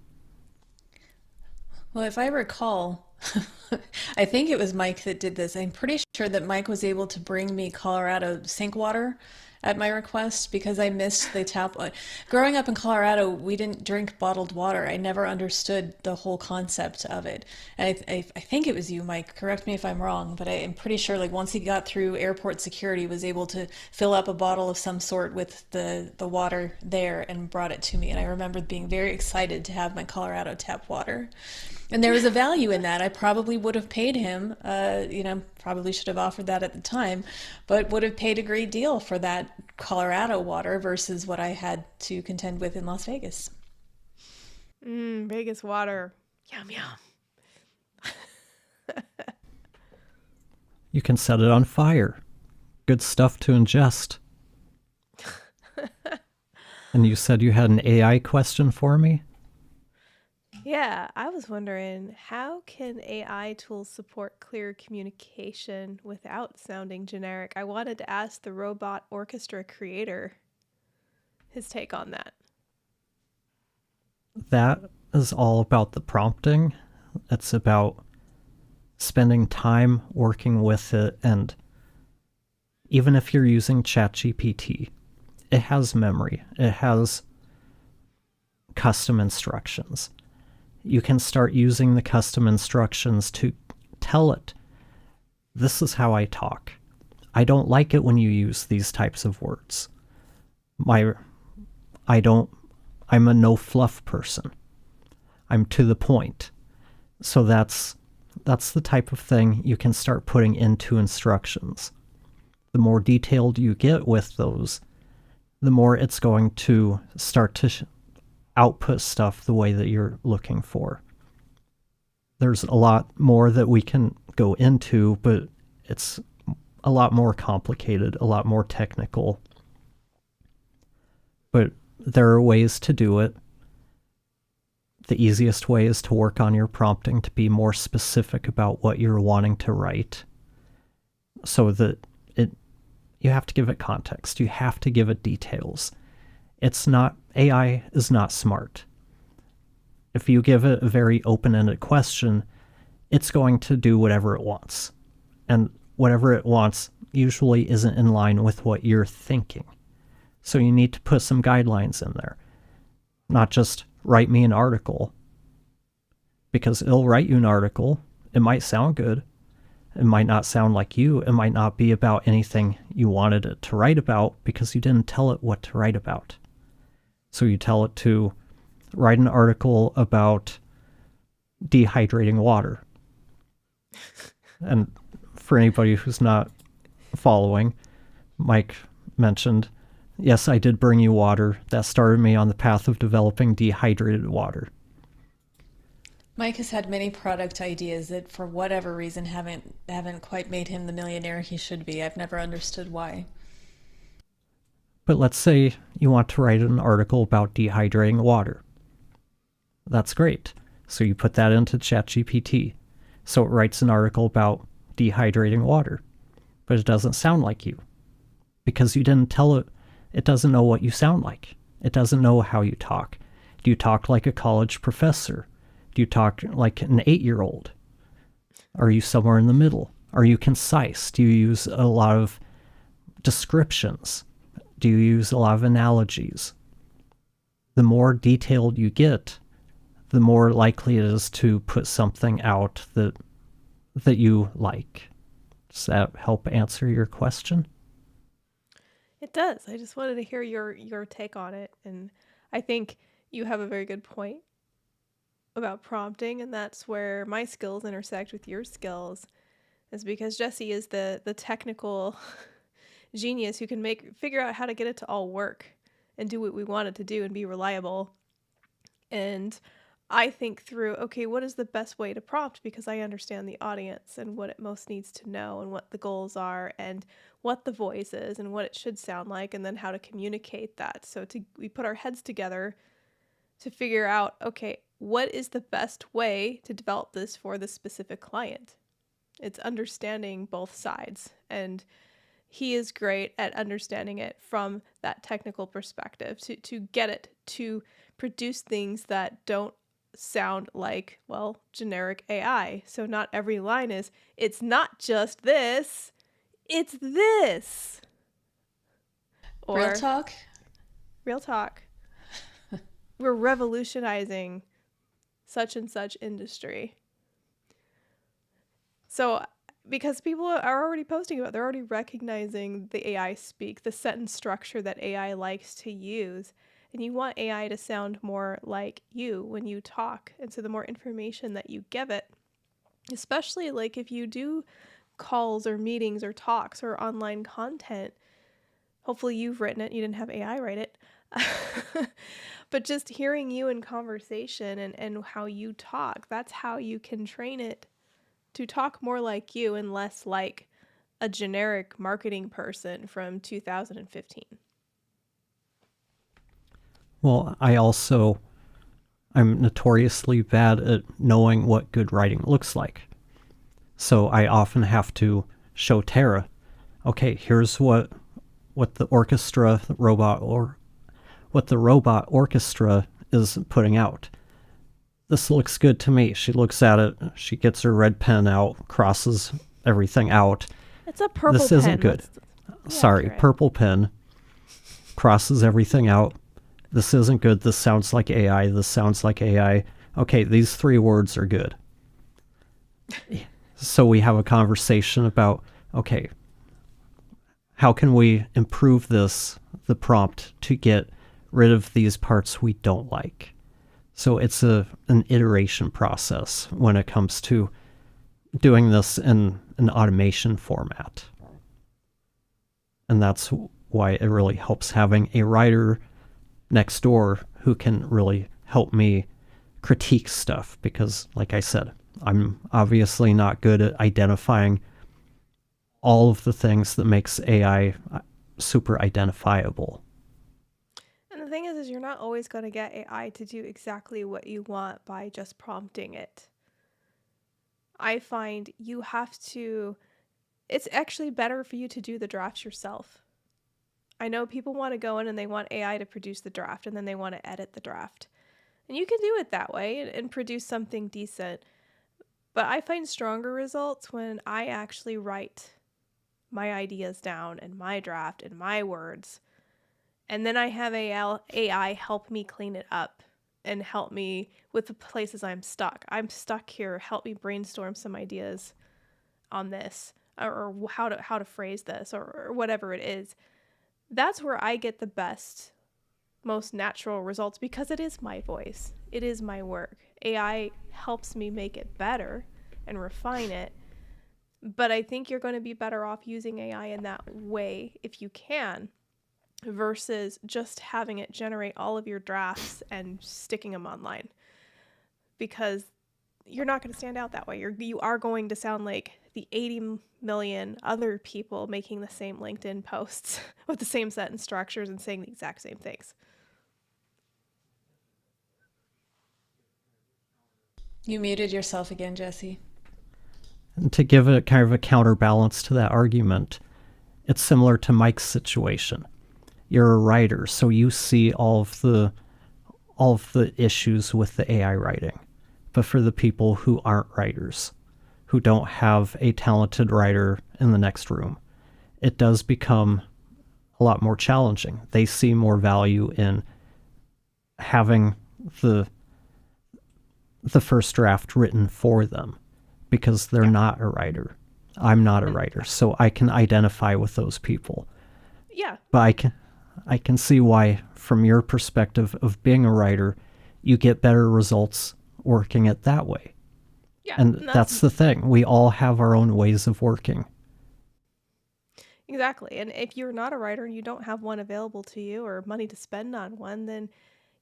Well, if I recall, I think it was Mike that did this. I'm pretty sure that Mike was able to bring me Colorado sink water at my request because I missed the tap. Growing up in Colorado, we didn't drink bottled water. I never understood the whole concept of it. And I think it was you, Mike. Correct me if I'm wrong, but I'm pretty sure like once he got through airport security, was able to fill up a bottle of some sort with the water there and brought it to me. And I remember being very excited to have my Colorado tap water. And there was a value in that. I probably would have paid him, probably should have offered that at the time, but would have paid a great deal for that Colorado water versus what I had to contend with in Las Vegas. Vegas water. Yum, yum. You can set it on fire. Good stuff to ingest. And you said you had an AI question for me? Yeah, I was wondering, how can AI tools support clear communication without sounding generic? I wanted to ask the robot orchestra creator his take on that. That is all about the prompting. It's about spending time working with it, and even if you're using ChatGPT, it has memory. It has custom instructions. You can start using the custom instructions to tell it, this is how I talk. I don't like it when you use these types of words. I'm a no fluff person. I'm to the point. So that's the type of thing you can start putting into instructions. The more detailed you get with those, the more it's going to start to output stuff the way that you're looking for. There's a lot more that we can go into, but it's a lot more complicated, a lot more technical. But there are ways to do it. The easiest way is to work on your prompting to be more specific about what you're wanting to write, so that you have to give it context. You have to give it details. AI is not smart. If you give it a very open-ended question, it's going to do whatever it wants. And whatever it wants usually isn't in line with what you're thinking. So you need to put some guidelines in there. Not just write me an article. Because it'll write you an article. It might sound good. It might not sound like you. It might not be about anything you wanted it to write about because you didn't tell it what to write about. So you tell it to write an article about dehydrating water. And for anybody who's not following, Mike mentioned, yes, I did bring you water. That started me on the path of developing dehydrated water. Mike has had many product ideas that for whatever reason haven't quite made him the millionaire he should be. I've never understood why. But let's say you want to write an article about dehydrating water. That's great. So you put that into ChatGPT. So it writes an article about dehydrating water. But it doesn't sound like you. Because you didn't tell it. It doesn't know what you sound like. It doesn't know how you talk. Do you talk like a college professor? Do you talk like an 8-year-old? Are you somewhere in the middle? Are you concise? Do you use a lot of descriptions? Do you use a lot of analogies? The more detailed you get, the more likely it is to put something out that you like. Does that help answer your question? It does. I just wanted to hear your take on it. And I think you have a very good point about prompting, and that's where my skills intersect with your skills, is because Jesse is the technical genius who can figure out how to get it to all work and do what we want it to do and be reliable. And I think through, okay, what is the best way to prompt, because I understand the audience and what it most needs to know and what the goals are and what the voice is and what it should sound like, and then how to communicate that. So we put our heads together to figure out, okay, what is the best way to develop this for the specific client? It's understanding both sides, and he is great at understanding it from that technical perspective to get it to produce things that don't sound like, well, generic AI. So not every line is, it's not just this, it's this. Or Real talk? Real talk. We're revolutionizing such and such industry. So because people are already posting about it, they're already recognizing the AI speak, the sentence structure that AI likes to use. And you want AI to sound more like you when you talk. And so the more information that you give it, especially like if you do calls or meetings or talks or online content, hopefully you've written it, you didn't have AI write it. But just hearing you in conversation and how you talk, that's how you can train it to talk more like you and less like a generic marketing person from 2015. Well, I'm notoriously bad at knowing what good writing looks like. So I often have to show Tara, okay, here's what the robot orchestra is putting out. This looks good to me. She looks at it, she gets her red pen out, crosses everything out. It's a purple pen. This isn't good. Sorry, accurate. purple pen. crosses everything out. This isn't good. This sounds like AI. This sounds like AI. Okay, these 3 words are good. So we have a conversation about, okay, how can we improve the prompt to get rid of these parts we don't like? So it's an iteration process when it comes to doing this in an automation format. And that's why it really helps having a writer next door who can really help me critique stuff, because like I said, I'm obviously not good at identifying all of the things that makes AI super identifiable. And the thing is you're not always going to get AI to do exactly what you want by just prompting it. I find you have to, it's actually better for you to do the drafts yourself. I know people want to go in and they want AI to produce the draft and then they want to edit the draft. And you can do it that way and produce something decent. But I find stronger results when I actually write my ideas down and my draft and my words. And then I have AI help me clean it up and help me with the places I'm stuck. I'm stuck here. Help me brainstorm some ideas on this or how to phrase this or whatever it is. That's where I get the best, most natural results because it is my voice. It is my work. AI helps me make it better and refine it. But I think you're going to be better off using AI in that way if you can, versus just having it generate all of your drafts and sticking them online, because you're not going to stand out that way. You are going to sound like the 80 million other people making the same LinkedIn posts with the same sentence structures and saying the exact same things. You muted yourself again, Jesse. And to give a kind of a counterbalance to that argument, it's similar to Mike's situation. You're a writer, so you see all of the issues with the AI writing. But for the people who aren't writers, who don't have a talented writer in the next room, it does become a lot more challenging. They see more value in having the first draft written for them because they're not a writer. I'm not a writer, so I can identify with those people. Yeah. But I can see why, from your perspective of being a writer, you get better results working it that way. Yeah. And that's the thing. We all have our own ways of working. Exactly. And if you're not a writer and you don't have one available to you or money to spend on one, then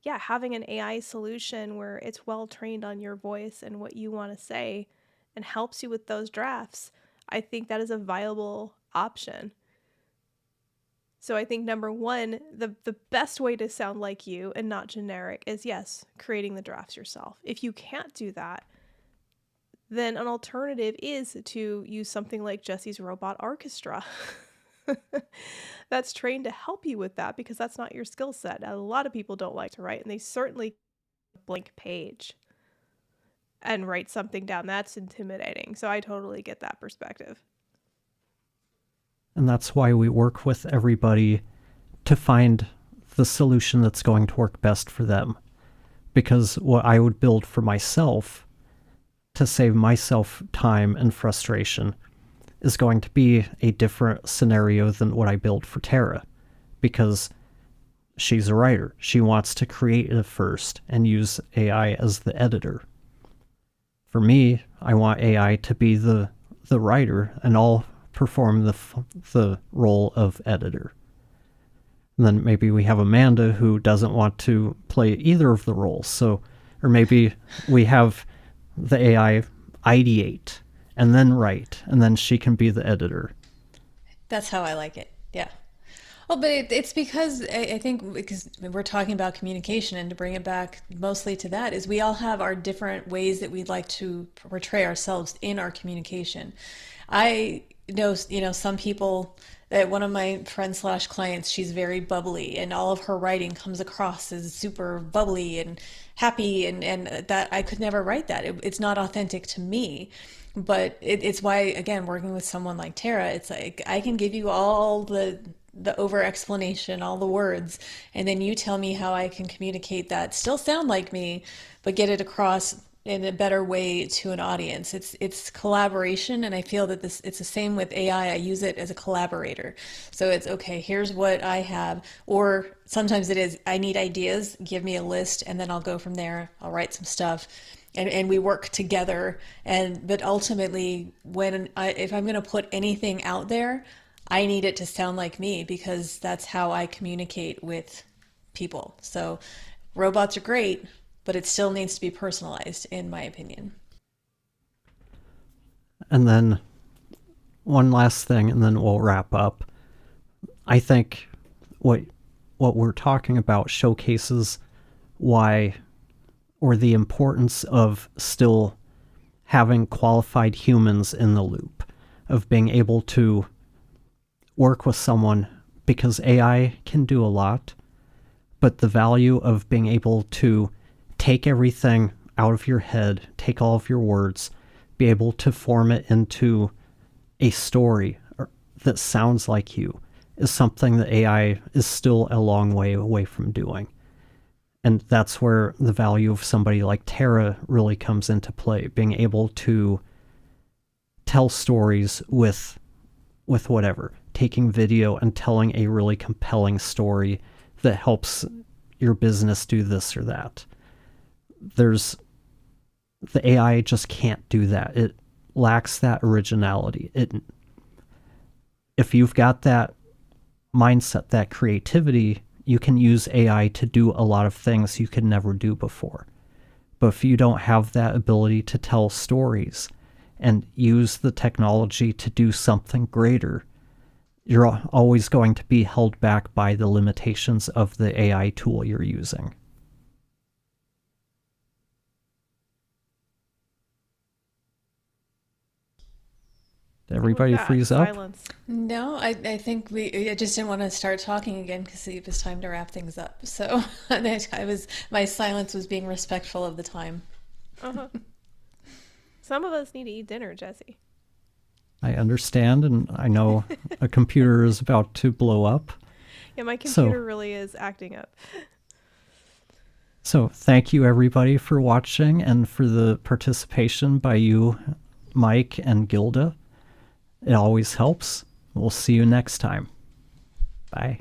yeah, having an AI solution where it's well trained on your voice and what you want to say and helps you with those drafts, I think that is a viable option. So I think number one, the best way to sound like you and not generic is, yes, creating the drafts yourself. If you can't do that, then an alternative is to use something like Jesse's Robot Orchestra. That's trained to help you with that because that's not your skill set. A lot of people don't like to write, and they certainly blank page and write something down. That's intimidating. So I totally get that perspective. And that's why we work with everybody to find the solution that's going to work best for them. Because what I would build for myself to save myself time and frustration is going to be a different scenario than what I build for Tara. Because she's a writer. She wants to create it first and use AI as the editor. For me, I want AI to be the writer, and I'll perform the role of editor. And then maybe we have Amanda who doesn't want to play either of the roles. So, or maybe we have the AI ideate and then write, and then she can be the editor. That's how I like it. Yeah. Well, but it's because I think because we're talking about communication, and to bring it back mostly to that is we all have our different ways that we'd like to portray ourselves in our communication. I know, some people, that one of my friends / clients, she's very bubbly and all of her writing comes across as super bubbly and happy, and that I could never write that. It's not authentic to me. But it's why, again, working with someone like Tara, it's like I can give you all the the over explanation, all the words, and then you tell me how I can communicate that, still sound like me, but get it across in a better way to an audience. It's collaboration, and I feel that this it's the same with AI. I use it as a collaborator. So it's okay, here's what I have, or sometimes it is I need ideas, give me a list, and then I'll go from there. I'll write some stuff. And we work together, but ultimately if I'm going to put anything out there, I need it to sound like me, because that's how I communicate with people. So robots are great, but it still needs to be personalized, in my opinion. And then one last thing, and then we'll wrap up. I think what we're talking about showcases why, or the importance of still having qualified humans in the loop, of being able to work with someone, because AI can do a lot, but the value of being able to take everything out of your head, take all of your words, be able to form it into a story that sounds like you, is something that AI is still a long way away from doing. And that's where the value of somebody like Tara really comes into play, being able to tell stories with whatever, taking video and telling a really compelling story that helps your business do this or that. The AI just can't do that. It lacks that originality. If you've got that mindset, that creativity, you can use AI to do a lot of things you could never do before. But if you don't have that ability to tell stories and use the technology to do something greater, you're always going to be held back by the limitations of the AI tool you're using. Did everybody freeze up? Silence. No, I think I just didn't want to start talking again because it was time to wrap things up. So my silence was being respectful of the time. Uh-huh. Some of us need to eat dinner, Jesse. I understand, and I know a computer is about to blow up. Yeah, my computer really is acting up. So thank you everybody for watching and for the participation by you, Mike and Gilda. It always helps. We'll see you next time. Bye.